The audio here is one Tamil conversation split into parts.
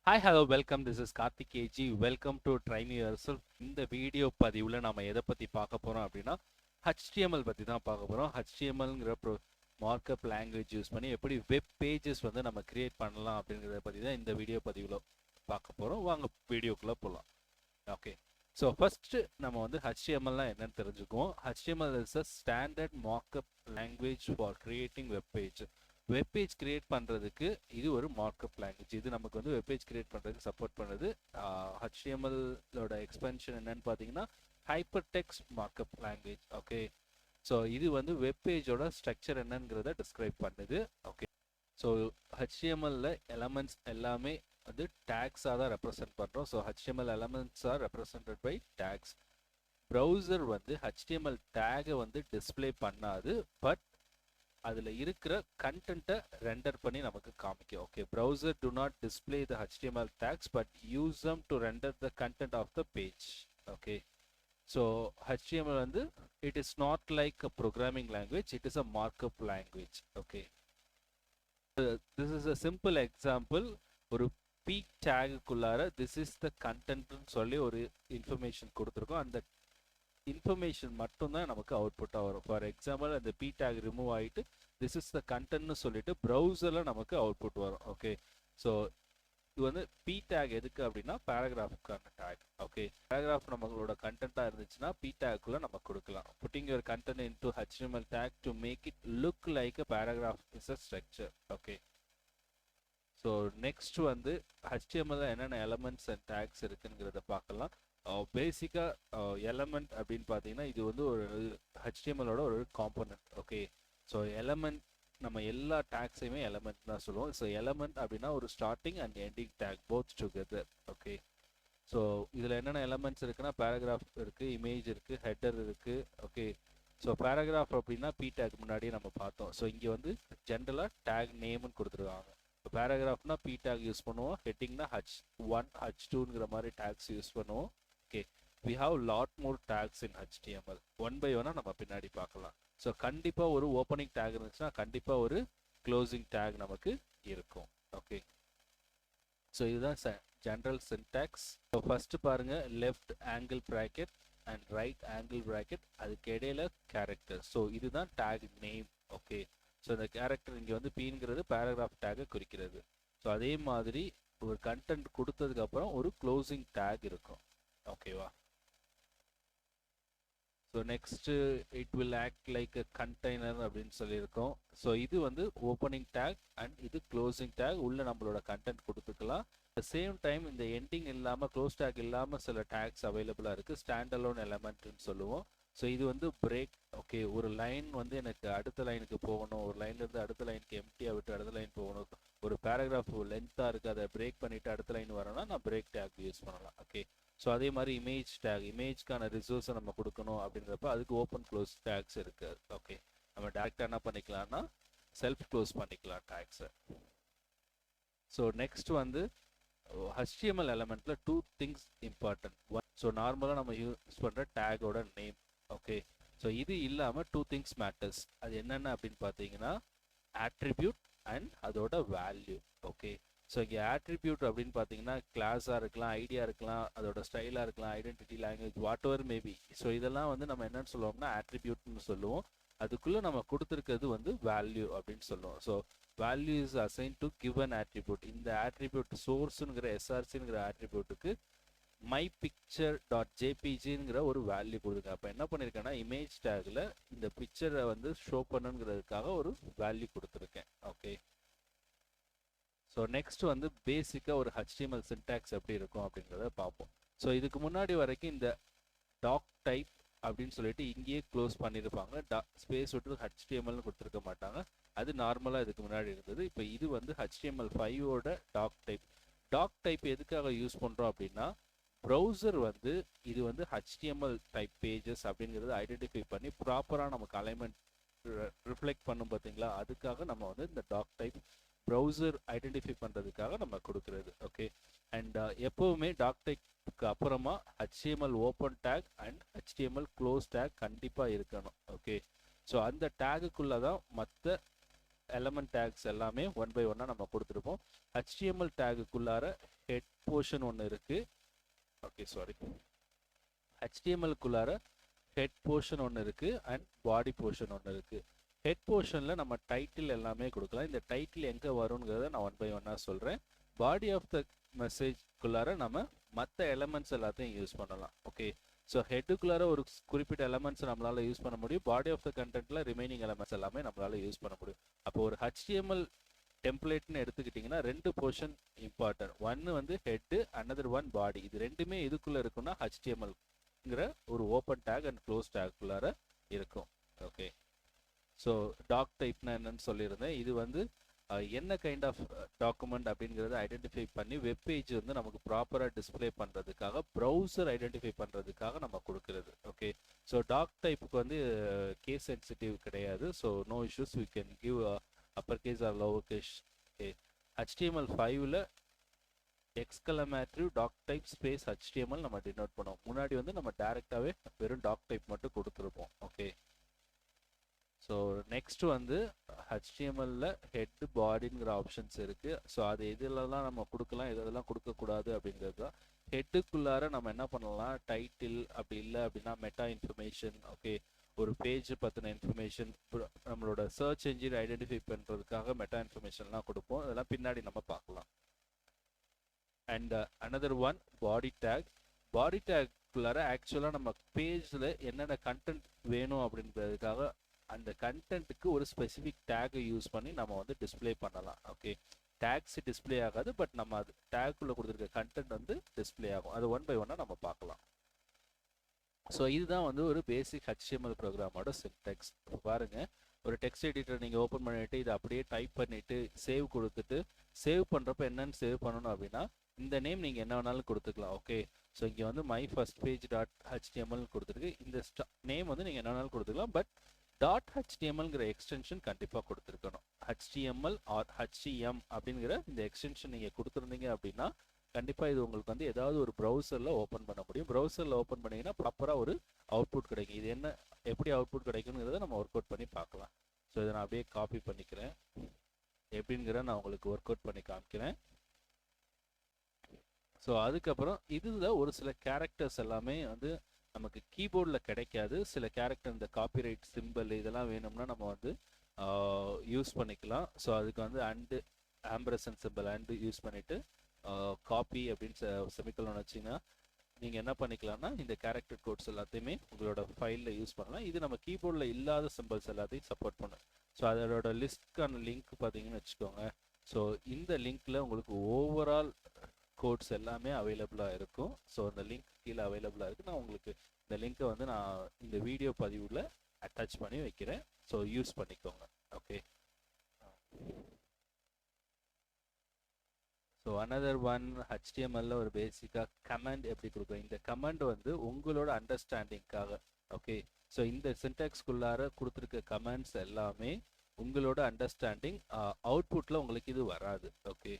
Hi hello welcome this is Karthik KG welcome to drain your. இந்த வீடியோ பதிவில் நம்ம எதை பற்றி பார்க்க போகிறோம் அப்படின்னா HTML பற்றி தான் பார்க்க போகிறோம். HTMLங்கிற மார்க்கப் லாங்குவேஜ் யூஸ் பண்ணி எப்படி வெப் பேஜஸ் வந்து நம்ம கிரியேட் பண்ணலாம் அப்படிங்கிறத பற்றி தான் இந்த வீடியோ பதிவில் பார்க்க போகிறோம். வாங்க வீடியோக்குள்ளே போகலாம். ஓகே, ஸோ ஃபஸ்ட்டு நம்ம வந்து HTMLனால் என்னன்னு தெரிஞ்சுக்குவோம். HTML is a standard markup language for creating web page. Web page create பண்ணுறதுக்கு இது ஒரு மார்க்கப் லாங்குவேஜ். இது நமக்கு வந்து வெப் பேஜ் கிரியேட் பண்ணுறதுக்கு சப்போர்ட் பண்ணுறது. HTMLோட எக்ஸ்பென்ஷன் என்னன்னு பார்த்தீங்கன்னா hypertext markup language. Okay, so இது வந்து வெப் பேஜோட ஸ்ட்ரக்சர் என்னங்கிறத டிஸ்கிரைப் பண்ணுது. ஓகே, ஸோ HTMLல எலமெண்ட்ஸ் எல்லாமே வந்து டேக்ஸாக தான் ரெப்ரசென்ட் பண்ணுறோம். So HTML elements are represented by tags. Browser வந்து HTML டேகை வந்து டிஸ்பிளே பண்ணாது, பட் அதில் இருக்கிற கண்டென்ட்டை ரெண்டர் பண்ணி நமக்கு காமிக்கும். Okay, browser do not display the HTML tags but use them to render the content of the page. Okay, so HTML வந்து it is not like a programming language, it is a markup language. Okay, this is a simple example. ஒரு p tagக்குள்ளார this is the content சொல்லி ஒரு இன்ஃபர்மேஷன் கொடுத்துருக்கோம். அந்த இன்ஃபர்மேஷன் மட்டும்தான் நமக்கு அவுட்புட்டாக வரும். ஃபார் எக்ஸாம்பிள் அந்த பி டேக் ரிமூவ் ஆகிட்டு திஸ் இஸ் த கண்டென்ட்னு சொல்லிட்டு ப்ரௌசரில் நமக்கு அவுட்புட் வரும். ஓகே, ஸோ இது வந்து பி டேக் எதுக்கு அப்படின்னா பேராகிராஃபுக்கான டேக். ஓகே, பேராகிராஃப் நம்மளோட கண்டென்ட்டாக இருந்துச்சுன்னா பி டேக்குள்ளே நம்ம கொடுக்கலாம். Putting your content into HTML tag to make it look like a paragraph is a structure. Okay, so next வந்து HTML என்னென்ன எலமெண்ட்ஸ் அண்ட் டேக்ஸ் இருக்குங்கிறத பார்க்கலாம். பேசிக்காக எலமெண்ட் அப்படின்னு பார்த்தீங்கன்னா இது வந்து ஒரு HTMLோட ஒரு காம்போனன்ட். ஓகே, ஸோ எலமெண்ட் நம்ம எல்லா டேக்ஸையுமே எலமெண்ட் தான் சொல்லுவோம். ஸோ எலமெண்ட் அப்படின்னா ஒரு starting and ending take both together. Okay, so இதில் என்னென்ன எலமெண்ட்ஸ் இருக்குன்னா பேராகிராஃப் இருக்குது, இமேஜ் இருக்குது, ஹெட்டர் இருக்குது. ஓகே, ஸோ பேராகிராஃப் அப்படின்னா பி டேக் முன்னாடியே நம்ம பார்த்தோம். ஸோ இங்கே வந்து ஜென்ரலாக டேக் நேம்னு கொடுத்துருக்காங்க. இப்போ பேராகிராஃப்னா பி டேக் யூஸ் பண்ணுவோம், ஹெட்டிங்னா H1 H2ங்கிற மாதிரி டேக்ஸ் யூஸ் பண்ணுவோம். Okay, we have lot more tags in HTML. One by ஒன்னா நம்ம பின்னாடி பார்க்கலாம். ஸோ கண்டிப்பாக ஒரு ஓப்பனிங் டேக் இருந்துச்சுன்னா கண்டிப்பாக ஒரு க்ளோசிங் டேக் நமக்கு இருக்கும். ஓகே, ஸோ இதுதான் ஜென்ரல் சின்டாக்ஸ். ஸோ ஃபஸ்ட்டு பாருங்கள், left angle bracket and right angle bracket, அதுக்கு இடையில கேரக்டர். ஸோ இதுதான் டேக் நேம். ஓகே, ஸோ இந்த கேரக்டர் இங்கே வந்து பீங்கிறது பேராகிராஃப் டேக்கை குறிக்கிறது. ஸோ அதே மாதிரி ஒரு கண்டென்ட் கொடுத்ததுக்கப்புறம் ஒரு க்ளோசிங் டேக் இருக்கும். ஓகேவா, so next it will act like a container அப்படின்னு சொல்லியிருக்கோம். ஸோ இது வந்து ஓப்பனிங் டேக் அண்ட் இது க்ளோசிங் டேக். உள்ள நம்மளோட கண்டென்ட் கொடுத்துக்கலாம். அட் சேம் டைம் இந்த எண்டிங் இல்லாமல் க்ளோஸ் டேக் இல்லாமல் சில டேக்ஸ் அவைலபிளாக இருக்குது. ஸ்டாண்ட் அலோன் எலமெண்ட்னு சொல்லுவோம். ஸோ இது வந்து பிரேக். ஓகே, ஒரு லைன் வந்து எனக்கு அடுத்த லைனுக்கு போகணும், ஒரு லைன்லேருந்து அடுத்த லைனுக்கு எம்டியாக விட்டு அடுத்த லைன் போகணும், ஒரு பேராகிராஃப் லென்த்தாக இருக்குது அதை பிரேக் பண்ணிவிட்டு அடுத்த லைன் வரணும்னா நான் பிரேக் டேக் யூஸ் பண்ணலாம். ஓகே, ஸோ அதே மாதிரி இமேஜ் டேக், இமேஜ்க்கான ரிசோர்ஸை நம்ம கொடுக்கணும் அப்படின்றப்ப அதுக்கு ஓப்பன் க்ளோஸ் டேக்ஸ் இருக்குது. ஓகே, நம்ம டேரெக்டாக என்ன பண்ணிக்கலாம்னா செல்ஃப் க்ளோஸ் பண்ணிக்கலாம் டேக்ஸை. ஸோ நெக்ஸ்ட் வந்து HTML எலமெண்ட்டில் two things important. One, so நார்மலாக நம்ம யூஸ் பண்ணுற டேகோட நேம். ஓகே, ஸோ இது இல்லாமல் டூ திங்ஸ் மேட்டர்ஸ். அது என்னென்ன அப்படின்னு பார்த்தீங்கன்னா ஆட்ரிபியூட் அண்ட் அதோட வேல்யூ. ஓகே, ஸோ இங்கே ஆட்ரிபியூட் அப்படின்னு பார்த்தீங்கன்னா கிளாஸாக இருக்கலாம், ஐடியா இருக்கலாம், அதோட ஸ்டைலாக இருக்கலாம், identity, language, what ever maybe. So இதெல்லாம் வந்து நம்ம என்னென்னு சொல்லுவோம்னா ஆட்ரிபியூட்னு சொல்லுவோம். அதுக்குள்ளே நம்ம கொடுத்துருக்கிறது வந்து வேல்யூ அப்படின்னு சொல்லுவோம். So value is assign to given attribute. இந்த ஆட்ரிபியூட் சோர்ஸுங்கிற SRCங்கிற ஆட்ரிபியூட்டுக்கு மை பிக்சர் டாட் ஜேபிஜிங்கிற ஒரு வேல்யூ கொடுங்க. அப்போ என்ன பண்ணியிருக்கேன்னா இமேஜ் டேக்கில் இந்த பிக்சரை வந்து ஷோ பண்ணுங்கிறதுக்காக ஒரு வேல்யூ கொடுத்துருக்கேன். ஓகே, ஸோ நெக்ஸ்ட் வந்து பேசிக்காக ஒரு HTML சின்டாக்ஸ் எப்படி இருக்கும் அப்படிங்கிறத பார்ப்போம். ஸோ இதுக்கு முன்னாடி வரைக்கும் இந்த டாக் டைப் அப்படின்னு சொல்லிட்டு இங்கேயே க்ளோஸ் பண்ணியிருப்பாங்க. ஸ்பேஸ் விட்டு HTMLனு கொடுத்துருக்க மாட்டாங்க. அது நார்மலாக இதுக்கு முன்னாடி இருந்தது. இப்போ இது வந்து HTML5ஓட டாக் டைப். டாக் டைப் எதுக்காக யூஸ் பண்ணுறோம் அப்படின்னா ப்ரௌசர் வந்து இது வந்து HTML டைப் பேஜஸ் அப்படிங்கிறது ஐடென்டிஃபை பண்ணி ப்ராப்பராக நமக்கு அலைன்மெண்ட் ரிஃப்ளெக்ட் பண்ணும் பார்த்தீங்களா, அதுக்காக நம்ம வந்து இந்த டாக் டைப் ப்ரௌசர் ஐடென்டிஃபை பண்ணுறதுக்காக நம்ம கொடுக்குறது. ஓகே, அண்ட் எப்போவுமே டாக் டைப்க்கு அப்புறமா HTML open take and HTML close take கண்டிப்பாக இருக்கணும். ஓகே, ஸோ அந்த டேகுக்குள்ளே தான் மற்ற எலமெண்ட் டேக்ஸ் எல்லாமே ஒன் பை ஒன்னாக நம்ம கொடுத்துருப்போம். HTML டேகுக்குள்ளார ஹெட், போர்ஷன் ஒன்று இருக்குது. ஓகே சாரி, ஹெச்டிஎம்எல்குள்ளார ஹெட் போர்ஷன் ஒன்று இருக்குது அண்ட் பாடி போர்ஷன் ஒன்று இருக்குது. ஹெட் போர்ஷனில் நம்ம டைட்டில் எல்லாமே கொடுக்கலாம். இந்த டைட்டில் எங்கே வருங்கிறத நான் 1 by 1 சொல்கிறேன். பாடி ஆஃப் த மெசேஜ்குள்ளார நம்ம மற்ற எலமெண்ட்ஸ் எல்லாத்தையும் யூஸ் பண்ணலாம். ஓகே, ஸோ ஹெட்டுக்குள்ளார ஒரு குறிப்பிட்ட எலமெண்ட்ஸ் நம்மளால் யூஸ் பண்ண முடியும். பாடி ஆஃப் த கண்டென்ட்டில் ரிமைனிங் எலமெண்ட்ஸ் எல்லாமே நம்மளால் யூஸ் பண்ண முடியும். அப்போ ஒரு HTML டெம்ப்ளேட்னு எடுத்துக்கிட்டிங்கன்னா 2 போர்ஷன் இம்பார்ட்டன்ட். ஒன்று வந்து ஹெட்டு, அனதர் ஒன் பாடி. இது ரெண்டுமே இதுக்குள்ளே இருக்குன்னா HTMLங்கிற ஒரு ஓப்பன் டேக் அண்ட் க்ளோஸ் டேக்குள்ளார இருக்கும். ஓகே, ஸோ டாக் டைப்னா என்னன்னு சொல்லியிருந்தேன். இது வந்து என்ன கைண்ட் ஆஃப் டாக்குமெண்ட் அப்படிங்கிறத ஐடென்டிஃபை பண்ணி வெப்பேஜ் வந்து நமக்கு ப்ராப்பராக டிஸ்பிளே பண்ணுறதுக்காக, ப்ரௌசர் ஐடென்டிஃபை பண்ணுறதுக்காக நம்ம கொடுக்குறது. ஓகே, ஸோ டாக் டைப்புக்கு வந்து கேஸ் சென்சிட்டிவ் கிடையாது. So no issues, we can give upper case or lower case. Okay, HTML5ல் exclamative doctype space HTML நம்ம டினோட் பண்ணுவோம். முன்னாடி வந்து நம்ம டேரெக்டாகவே வெறும் டாக் டைப் மட்டும் கொடுத்துருப்போம். ஓகே, ஸோ நெக்ஸ்ட் வந்து HTML-ல ஹெட் பாடிங்கிற ஆப்ஷன்ஸ் இருக்குது. ஸோ அது எதுலலாம் நம்ம கொடுக்கலாம், எதெல்லாம் கொடுக்கக்கூடாது அப்படிங்கிறது தான். ஹெட்டுக்குள்ளார நம்ம என்ன பண்ணலாம், டைட்டில், அப்படி இல்லை அப்படின்னா மெட்டா இன்ஃபர்மேஷன். ஓகே, ஒரு பேஜ் பற்றின இன்ஃபர்மேஷன், நம்மளோட சர்ச் என்ஜின் ஐடென்டிஃபை பண்ணுறதுக்காக மெட்டா இன்ஃபர்மேஷன்லாம் கொடுப்போம். அதெல்லாம் பின்னாடி நம்ம பார்க்கலாம். And another one body tag. Body டேக்குள்ளார ஆக்சுவலாக நம்ம பேஜில் என்னென்ன கண்டென்ட் வேணும் அப்படின்றதுக்காக அந்த கண்டென்ட்டுக்கு ஒரு ஸ்பெசிஃபிக் டேக்கை யூஸ் பண்ணி நம்ம வந்து டிஸ்பிளே பண்ணலாம். ஓகே, டேக்ஸ் டிஸ்பிளே ஆகாது, பட் நம்ம அது டேக்குள்ளே கொடுத்துருக்க கண்டென்ட் வந்து டிஸ்பிளே ஆகும். அது 1 by 1 நம்ம பார்க்கலாம். ஸோ இதுதான் வந்து ஒரு பேசிக் HTML ப்ரோக்ராமோட சின்டெக்ஸ். பாருங்கள், ஒரு டெக்ஸ்ட் எடிட்டர் நீங்கள் ஓப்பன் பண்ணிவிட்டு இதை அப்படியே டைப் பண்ணிவிட்டு சேவ் கொடுத்துட்டு, சேவ் பண்ணுறப்ப என்னென்னு சேவ் பண்ணணும் அப்படின்னா இந்த நேம் நீங்கள் என்ன வேணாலும் கொடுத்துக்கலாம். ஓகே, ஸோ இங்கே வந்து my first page dot HTML கொடுத்துருக்கு. இந்த நேம் வந்து நீங்கள் என்ன வேணாலும் கொடுத்துக்கலாம், பட் .htmlங்கிற எக்ஸ்டென்ஷன் கண்டிப்பாக கொடுத்துருக்கணும். HTML ஆர் HTM அப்படிங்கிற இந்த எக்ஸ்டென்ஷன் நீங்கள் கொடுத்துருந்தீங்க அப்படின்னா கண்டிப்பாக இது உங்களுக்கு வந்து ஏதாவது ஒரு ப்ரௌசரில் ஓப்பன் பண்ண முடியும். ப்ரௌசரில் ஓப்பன் பண்ணிங்கன்னா ப்ராப்பராக ஒரு அவுட்புட் கிடைக்கும். இது என்ன, எப்படி அவுட்புட் கிடைக்குங்கிறத நம்ம ஒர்க் அவுட் பண்ணி பார்க்கலாம். ஸோ இதை நான் அப்படியே காப்பி பண்ணிக்கிறேன். எப்படிங்கிற நான் உங்களுக்கு ஒர்க் அவுட் பண்ணி காமிக்கிறேன். ஸோ அதுக்கப்புறம் இதில் ஒரு சில கேரக்டர்ஸ் எல்லாமே வந்து நமக்கு கீபோர்டில் கிடைக்காது. சில கேரக்டர், இந்த காப்பிரைட் சிம்பிள் இதெல்லாம் வேணும்னா நம்ம வந்து யூஸ் பண்ணிக்கலாம். ஸோ அதுக்கு வந்து and ampersand simple and use பண்ணிவிட்டு காப்பி அப்படின்னு செமிக்கலோன்னு வச்சிங்கன்னா நீங்கள் என்ன பண்ணிக்கலாம்னா இந்த கேரக்டர் கோட்ஸ் எல்லாத்தையுமே உங்களோட ஃபைலில் யூஸ் பண்ணலாம். இது நம்ம கீபோர்டில் இல்லாத சிம்பிள்ஸ் எல்லாத்தையும் சப்போர்ட் பண்ணும். ஸோ அதோட லிஸ்ட்க்கான லிங்க் பார்த்தீங்கன்னு வச்சுக்கோங்க. ஸோ இந்த லிங்க்கில் உங்களுக்கு ஓவரால் கோட்ஸ் எல்லாமே அவைலபிளாக இருக்கும். ஸோ அந்த லிங்க் கீழே அவைலபிளாக இருக்குது. நான் உங்களுக்கு இந்த லிங்க்கை வந்து நான் இந்த வீடியோ பதிவில் அட்டாச் பண்ணி வைக்கிறேன். ஸோ யூஸ் பண்ணிக்கோங்க. ஓகே, ஸோ அனதர் ஒன் HTML-ல ஒரு பேசிக்காக கமெண்ட் எப்படி கொடுக்குறோம். இந்த கமெண்ட் வந்து உங்களோட அண்டர்ஸ்டாண்டிங்காக. ஓகே, ஸோ இந்த சின்டாக்ஸ்குள்ளார கொடுத்துருக்க கமெண்ட்ஸ் எல்லாமே உங்களோட அண்டர்ஸ்டாண்டிங். அவுட்புட்டில் உங்களுக்கு இது வராது. ஓகே,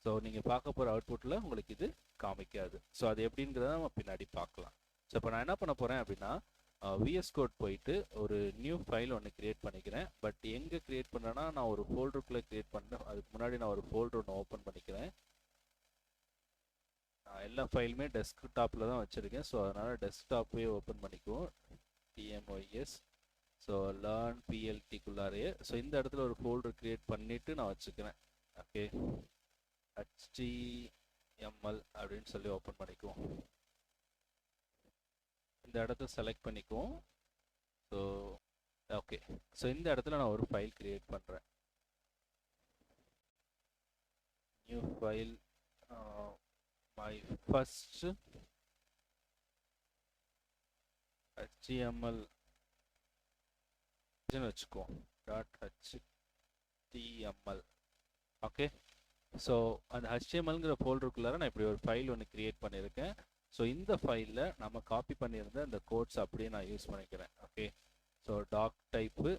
ஸோ நீங்கள் பார்க்க போகிற அவுட்புட்டில் உங்களுக்கு இது காமிக்காது. ஸோ அது எப்படிங்கிறத நம்ம பின்னாடி பார்க்கலாம். ஸோ இப்போ நான் என்ன பண்ண போகிறேன் அப்படின்னா VS Code போயிட்டு ஒரு நியூ ஃபைல் ஒன்று க்ரியேட் பண்ணிக்கிறேன். பட் எங்கே க்ரியேட் பண்ணுறேன்னா நான் ஒரு ஃபோல்டருக்குள்ளே க்ரியேட் பண்ணேன். அதுக்கு முன்னாடி நான் ஒரு ஃபோல்டர் ஒன்று ஓப்பன் பண்ணிக்கிறேன். எல்லா ஃபைலுமே டெஸ்க்டாப்பில் தான் வச்சுருக்கேன். ஸோ அதனால் டெஸ்க்டாப்பே ஓப்பன் பண்ணிக்குவோம். TMOS. ஸோ லேர்ன் PLTக்குள்ளாரையே ஸோ இந்த இடத்துல ஒரு ஃபோல்டர் க்ரியேட் பண்ணிவிட்டு நான் வச்சுக்கிறேன். ஓகே, HTML அப்படின்னு சொல்லி ஓப்பன் பண்ணிக்குவோம். இந்த இடத்த செலக்ட் பண்ணிக்குவோம். ஸோ ஓகே, ஸோ இந்த இடத்துல நான் ஒரு ஃபைல் கிரியேட் பண்ணுறேன். New file, my first HTML வச்சுக்குவோம் .html. ஓகே, ஸோ அந்த HTMLங்கிற ஃபோல்டருக்குள்ளார நான் இப்படி ஒரு ஃபைல் ஒன்று க்ரியேட் பண்ணியிருக்கேன். ஸோ இந்த ஃபைலில் நம்ம காப்பி பண்ணியிருந்த அந்த கோட்ஸ் அப்படியே நான் யூஸ் பண்ணிக்கிறேன். Okay, so doctype,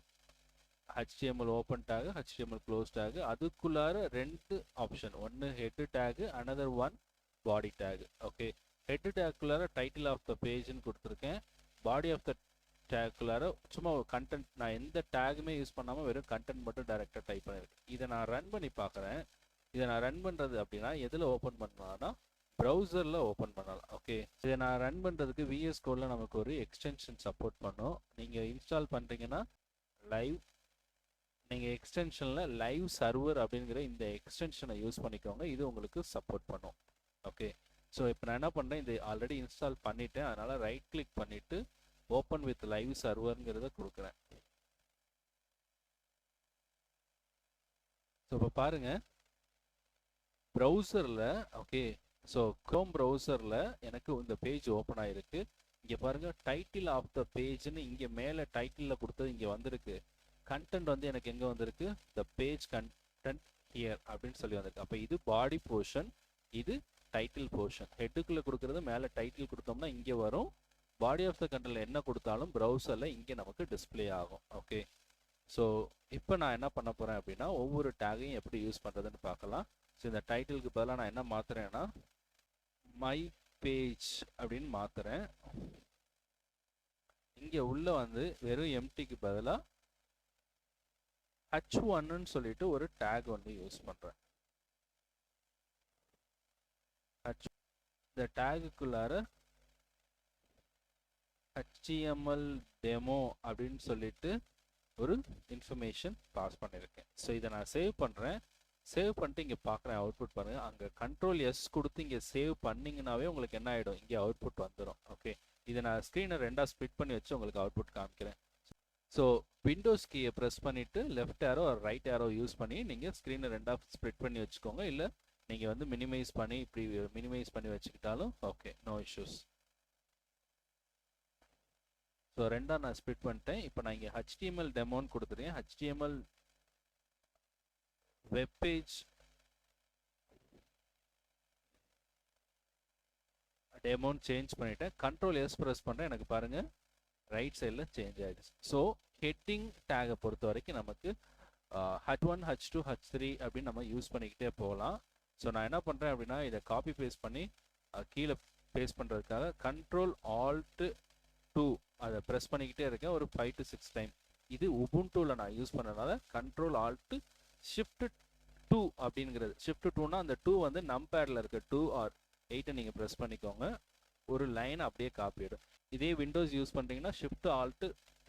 HTML open tag, HTML close tag, அதுக்குள்ளார 2 ஆப்ஷன், ஒன்று head tag, another one body tag. Okay, head டேக்குள்ளார டைட்டில் ஆஃப் த பேஜ்னு கொடுத்துருக்கேன். பாடி ஆஃப் த டேக்குள்ளார சும்மா ஒரு கண்டென்ட், நான் எந்த டேகுமே யூஸ் பண்ணாமல் வெறும் கண்டென்ட் மட்டும் டைரெக்டாக டைப் பண்ணியிருக்கேன். இதை நான் ரன் பண்ணி பார்க்குறேன். இதை நான் ரன் பண்ணுறது அப்படின்னா எதில் ஓப்பன் பண்ணலான்னா ப்ரௌசரில் ஓப்பன் பண்ணலாம். ஓகே, இதை நான் ரன் பண்ணுறதுக்கு VS கோடில் நமக்கு ஒரு எக்ஸ்டென்ஷன் சப்போர்ட் பண்ணும். நீங்கள் இன்ஸ்டால் பண்ணுறீங்கன்னா லைவ், நீங்கள் எக்ஸ்டென்ஷனில் லைவ் சர்வர் அப்படிங்கிற இந்த எக்ஸ்டென்ஷனை யூஸ் பண்ணிக்கோங்க. இது உங்களுக்கு சப்போர்ட் பண்ணும். ஓகே, ஸோ இப்போ நான் என்ன பண்ணுறேன், இது ஆல்ரெடி இன்ஸ்டால் பண்ணிவிட்டேன். அதனால் ரைட் கிளிக் பண்ணிவிட்டு ஓப்பன் வித் லைவ் சர்வருங்கிறத கொடுக்குறேன். ஸோ இப்போ பாருங்கள் ப்ரௌசரில், ஓகே, ஸோ க்ரோம் ப்ரௌசரில் எனக்கு இந்த பேஜ் ஓப்பன் ஆகிருக்கு. இங்கே பாருங்கள் டைட்டில் ஆஃப் த பேஜ்னு இங்கே மேலே டைட்டிலில் கொடுத்தது இங்கே வந்திருக்கு. கண்டென்ட் வந்து எனக்கு எங்கே வந்திருக்கு, த பேஜ் கண்டென்ட் ஹியர் அப்படின்னு சொல்லி வந்திருக்கு. அப்போ இது பாடி போர்ஷன், இது டைட்டில் போர்ஷன். ஹெட்டுக்குள்ளே கொடுக்குறது மேலே டைட்டில் கொடுத்தோம்னா இங்கே வரும். பாடி ஆஃப் த கண்டென்ட்ல என்ன கொடுத்தாலும் ப்ரௌசரில் இங்கே நமக்கு டிஸ்பிளே ஆகும். ஓகே, ஸோ இப்போ நான் என்ன பண்ண போகிறேன் அப்படின்னா ஒவ்வொரு டேகையும் எப்படி யூஸ் பண்ணுறதுன்னு பார்க்கலாம். ஸோ இந்த டைட்டிலுக்கு பதிலாக நான் என்ன மாற்றுறேன்னா மை பேஜ் அப்படின்னு மாற்றுறேன். இங்கே உள்ள வந்து வெறும் எம்டிக்கு பதிலாக H1ன்னு சொல்லிட்டு ஒரு டேக் வந்து யூஸ் பண்ணுறேன். இந்த டேகுக்குள்ளார HTML டெமோ அப்படின்னு சொல்லிட்டு ஒரு இன்ஃபர்மேஷன் பாஸ் பண்ணியிருக்கேன். ஸோ இதை நான் சேவ் பண்ணுறேன். சேவ் பண்ணிட்டு இங்கே பார்க்குறேன் அவுட்புட் பாருங்கள். அங்கே Ctrl+S கொடுத்து இங்கே சேவ் பண்ணிங்கனாவே உங்களுக்கு என்ன ஆகிடும், இங்கே அவுட்புட் வந்துடும். ஓகே, இதை நான் ஸ்க்ரீனை ரெண்டாக ஸ்ப்ளிட் பண்ணி வச்சு உங்களுக்கு அவுட்புட் காமிக்கிறேன். ஸோ விண்டோஸ் கீயை ப்ரெஸ் பண்ணிவிட்டு லெஃப்ட் ஏரோ ஒரு ரைட் ஏரோ யூஸ் பண்ணி நீங்கள் ஸ்க்ரீனை ரெண்டாக ஸ்ப்ளிட் பண்ணி வச்சுக்கோங்க. இல்லை நீங்கள் வந்து மினிமைஸ் பண்ணி இப்படி மினிமைஸ் பண்ணி வச்சுக்கிட்டாலும் ஓகே, நோ இஷ்யூஸ். ஸோ ரெண்டாக நான் ஸ்ப்ளிட் பண்ணிட்டேன். இப்போ நான் இங்கே HTML டெமோன்னு கொடுத்துருக்கேன். HTML வெப்பேஜ் டெமோன்னு சேஞ்ச் பண்ணிவிட்டேன். Ctrl+S ப்ரெஸ் பண்ணுறேன். எனக்கு பாருங்கள் ரைட் சைடில் சேஞ்ச் ஆகிடுச்சு. ஸோ ஹெட்டிங் டேகை பொறுத்த வரைக்கும் நமக்கு H1, H2, H3 அப்படின்னு நம்ம யூஸ் பண்ணிக்கிட்டே போகலாம். ஸோ நான் என்ன பண்ணுறேன் அப்படின்னா இதை காப்பி பேஸ்ட் பண்ணி கீழே பேஸ்ட் பண்ணுறதுக்காக Ctrl+Alt+2 அதை ப்ரெஸ் பண்ணிக்கிட்டே இருக்கேன் ஒரு 5 to 6 டைம். இது உபுண்டுவில் நான் யூஸ் பண்ணனால Ctrl+Alt+Shift+2 அப்படிங்கிறது. Shift+2னா அந்த 2 வந்து நம்பேடில் இருக்க 2 or 8 நீங்கள் ப்ரெஸ் பண்ணிக்கோங்க. ஒரு லைன் அப்படியே காப்பிடும். இதே விண்டோஸ் யூஸ் பண்ணுறீங்கன்னா Shift+Alt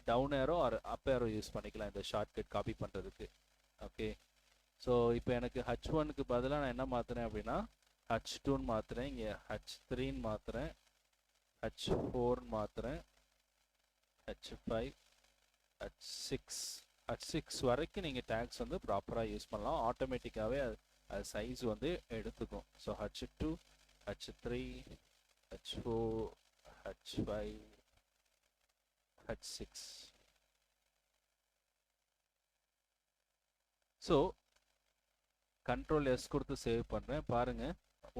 down arrow or up arrow use பண்ணிக்கலாம் இந்த ஷார்ட்கட் காப்பி பண்ணுறதுக்கு. ஓகே, ஸோ இப்போ எனக்கு H1க்கு பதிலாக நான் என்ன மாற்றுறேன் அப்படின்னா H2ன்னு மாற்றுறேன். இங்கே H3ன்னு மாற்றுறேன், H4ன்னு மாற்றுறேன், H5, H6 வரைக்கும் நீங்கள் டேக்ஸ் வந்து ப்ராப்பராக யூஸ் பண்ணலாம். ஆட்டோமேட்டிக்காகவே அது சைஸ் வந்து எடுத்துக்கும். So H2, H3, H4, H5, H6. So Ctrl+S கொடுத்து சேவ் பண்ணுறேன். பாருங்கள்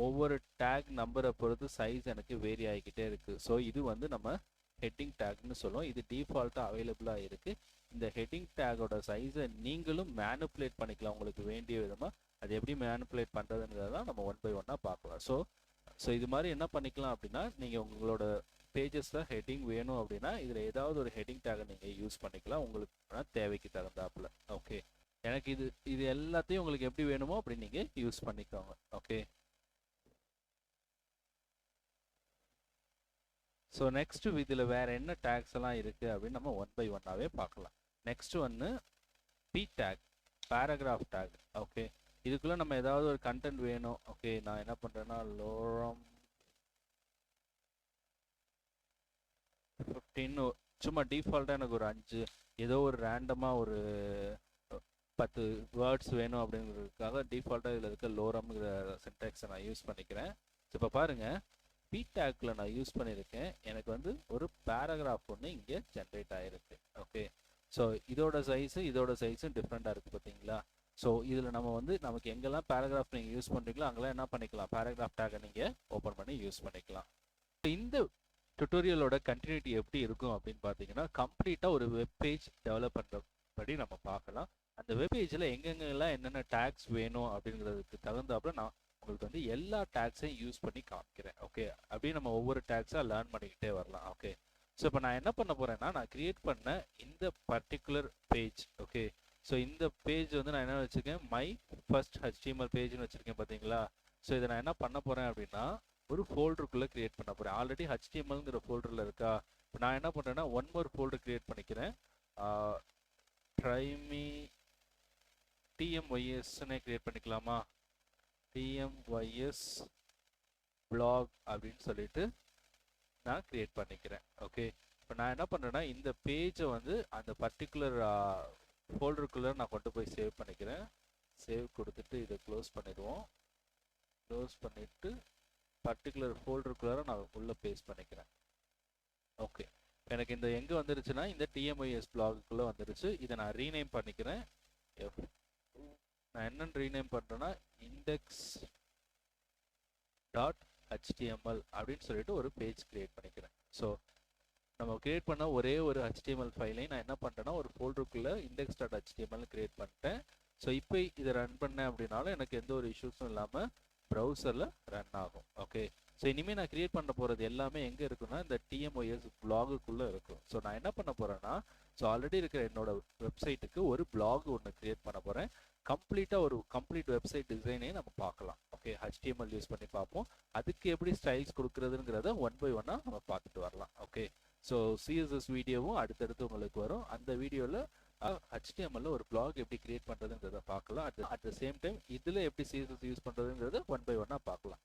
ஒவ்வொரு டேக் நம்பரை பொறுத்து சைஸ் எனக்கு வேரி ஆகிக்கிட்டே இருக்குது. ஸோ இது வந்து நம்ம ஹெட்டிங் டேக்னு சொல்லுவோம். இது டிஃபால்ட்டாக அவைலபிளாக இருக்குது. இந்த ஹெட்டிங் டேகோட சைஸை நீங்களும் மேனுப்புலேட் பண்ணிக்கலாம் உங்களுக்கு வேண்டிய விதமாக. அது எப்படி மேனுப்புலேட் பண்ணுறதுங்கிறத தான் நம்ம 1 by 1 பார்க்கலாம். ஸோ இது மாதிரி என்ன பண்ணிக்கலாம் அப்படின்னா நீங்கள் உங்களோட பேஜஸில் ஹெட்டிங் வேணும் அப்படின்னா இதில் ஏதாவது ஒரு ஹெட்டிங் டேகை நீங்கள் யூஸ் பண்ணிக்கலாம் உங்களுக்கு தேவைக்கு தகுந்தாப்புல. ஓகே, எனக்கு இது எல்லாத்தையும் உங்களுக்கு எப்படி வேணுமோ அப்படி நீங்கள் யூஸ் பண்ணிக்கோங்க. ஓகே, ஸோ நெக்ஸ்ட்டு இதில் வேறு என்ன டேக்ஸ் எல்லாம் இருக்குது அப்படின்னு நம்ம 1 by 1ஆகவே பார்க்கலாம். நெக்ஸ்ட்டு ஒன்று P take, paragraph take. Okay, இதுக்குள்ளே நம்ம ஏதாவது ஒரு கண்டென்ட் வேணும். ஓகே, நான் என்ன பண்ணுறேன்னா லோரம் 15 சும்மா டிஃபால்ட்டாக எனக்கு ஒரு 5 ஏதோ ஒரு ரேண்டமாக ஒரு 10 வேர்ட்ஸ் வேணும் அப்படிங்கிறதுக்காக டிஃபால்ட்டாக இதில் இருக்க லோரம்ங்கிற சின்டாக்ஸை நான் யூஸ் பண்ணிக்கிறேன். ஸோ இப்போ பாருங்கள் P டேக்கில் நான் யூஸ் பண்ணியிருக்கேன். எனக்கு வந்து ஒரு பேராகிராஃப் ஒன்று இங்கே ஜென்ரேட் ஆகிருக்கு. ஓகே, ஸோ இதோட சைஸும் டிஃப்ரெண்ட்டாக இருக்குது பார்த்தீங்களா. ஸோ இதில் நம்ம வந்து நமக்கு எங்கெல்லாம் பேராகிராஃப் நீங்கள் யூஸ் பண்ணுறீங்களோ அங்கெல்லாம் என்ன பண்ணிக்கலாம், பேராகிராஃப் டேக்கை நீங்கள் ஓப்பன் பண்ணி யூஸ் பண்ணிக்கலாம். இந்த டுட்டோரியலோட கண்டினியூட்டி எப்படி இருக்கும் அப்படின்னு பார்த்தீங்கன்னா கம்ப்ளீட்டாக ஒரு வெப்பேஜ் டெவலப் பண்ணுறபடி நம்ம பார்க்கலாம். அந்த வெப்பேஜில் எங்கெங்கெல்லாம் என்னென்ன டேக்ஸ் வேணும் அப்படிங்கிறதுக்கு தகுந்தாப்புல நான் உங்களுக்கு வந்து எல்லா டேக்ஸையும் யூஸ் பண்ணி காமிக்கிறேன். ஓகே, அப்படியே நம்ம ஒவ்வொரு டேக்ஸாக லேர்ன் பண்ணிக்கிட்டே வரலாம். ஓகே, ஸோ இப்போ நான் என்ன பண்ண போகிறேன்னா நான் கிரியேட் பண்ண இந்த பர்டிகுலர் பேஜ். ஓகே, ஸோ இந்த பேஜ் வந்து நான் என்ன வச்சுருக்கேன், மை ஃபர்ஸ்ட் HTML பேஜ்னு வச்சுருக்கேன் பார்த்தீங்களா. ஸோ இதை நான் என்ன பண்ண போகிறேன் அப்படின்னா ஒரு ஃபோல்டருக்குள்ளே கிரியேட் பண்ண போகிறேன். ஆல்ரெடி ஹெச்டிஎம்எல்ங்கிற ஃபோல்டரில் இருக்கா. இப்போ நான் என்ன பண்ணுறேன்னா ஒன் மோர் ஃபோல்டர் கிரியேட் பண்ணிக்கிறேன். ட்ரைமி TMYSன்னே கிரியேட் பண்ணிக்கலாமா? TMYS blog அப்படின்னு சொல்லிட்டு நான் கிரியேட் பண்ணிக்கிறேன். ஓகே, இப்போ நான் என்ன பண்ணுறேன்னா இந்த பேஜை வந்து அந்த பர்டிகுலர் ஃபோல்டருக்குள்ளே நான் கொண்டு போய் சேவ் பண்ணிக்கிறேன். சேவ் கொடுத்துட்டு இதை க்ளோஸ் பண்ணிடுவோம். க்ளோஸ் பண்ணிவிட்டு பர்டிகுலர் ஃபோல்டருக்குள்ளே நான் உள்ளே பேஸ்ட் பண்ணிக்கிறேன். ஓகே, எனக்கு இந்த எங்கே வந்துருச்சுன்னா இந்த TMYS blogக்குள்ளே வந்துருச்சு. இதை நான் ரீநேம் பண்ணிக்கிறேன். நான் என்னென்னு ரீநேம் பண்ணுறேன்னா index.html அப்படின்னு சொல்லிட்டு ஒரு பேஜ் கிரியேட் பண்ணிக்கிறேன். ஸோ நம்ம கிரியேட் பண்ண ஒரே ஒரு HTML ஃபைலையும் நான் என்ன பண்ணிட்டேன்னா ஒரு ஃபோல்டருக்குள்ளே index.html கிரியேட் பண்ணிட்டேன். ஸோ இப்போ இதை ரன் பண்ணேன் அப்படின்னாலும் எனக்கு எந்த ஒரு இஷ்யூஸும் இல்லாமல் ப்ரௌசரில் ரன் ஆகும். ஓகே, ஸோ இனிமேல் நான் கிரியேட் பண்ண போகிறது எல்லாமே எங்கே இருக்குன்னா இந்த TMYS blogக்குள்ளே இருக்கும். ஸோ நான் என்ன பண்ண போகிறேன்னா ஸோ ஆல்ரெடி இருக்கிற என்னோட வெப்சைட்டுக்கு ஒரு blog ஒன்று கிரியேட் பண்ண போகிறேன். கம்ப்ளீட்டாக ஒரு கம்ப்ளீட் வெப்சைட் டிசைனே நம்ம பார்க்கலாம். ஓகே, HTML யூஸ் பண்ணி பார்ப்போம். அதுக்கு எப்படி ஸ்டைல்ஸ் கொடுக்குறதுங்கிறத ஒன் பை ஒன்னாக நம்ம பார்த்துட்டு வரலாம். ஓகே, ஸோ CSS வீடியோவும் அடுத்தடுத்து உங்களுக்கு வரும். அந்த வீடியோவில் HTML ஒரு பிளாக் எப்படி கிரியேட் பண்ணுறதுங்கிறத பார்க்கலாம். அட் த சேம் டைம் இதில் எப்படி CSS யூஸ் பண்ணுறதுங்கிறத ஒன் பை ஒன்னாக பார்க்கலாம்.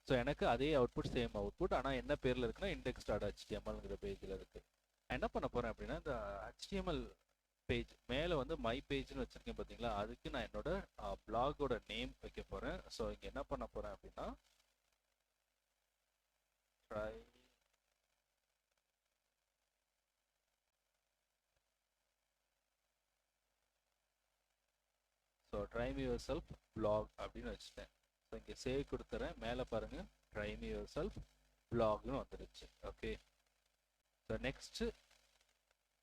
ஸோ எனக்கு அதே அவுட்புட் சேம் அவுட்புட், ஆனால் என்ன பேரில் இருக்குன்னா index.htmlங்கிற பேஜில் இருக்குது. நான் என்ன பண்ண போகிறேன் அப்படின்னா இந்த HTML பேஜ் மேலே வந்து மை பேஜ்னு வச்சுருக்கேன் பார்த்தீங்களா, அதுக்கு நான் என்னோட பிளாகோட நேம் வைக்க போகிறேன். ஸோ இங்கே என்ன பண்ண போகிறேன் அப்படின்னா try me yourself blog அப்படின்னு வச்சுட்டேன். ஸோ இங்கே சேவ் கொடுத்துறேன். மேலே பாருங்கள் try me yourself blogனு வந்துடுச்சு. ஓகே, ஸோ நெக்ஸ்ட்டு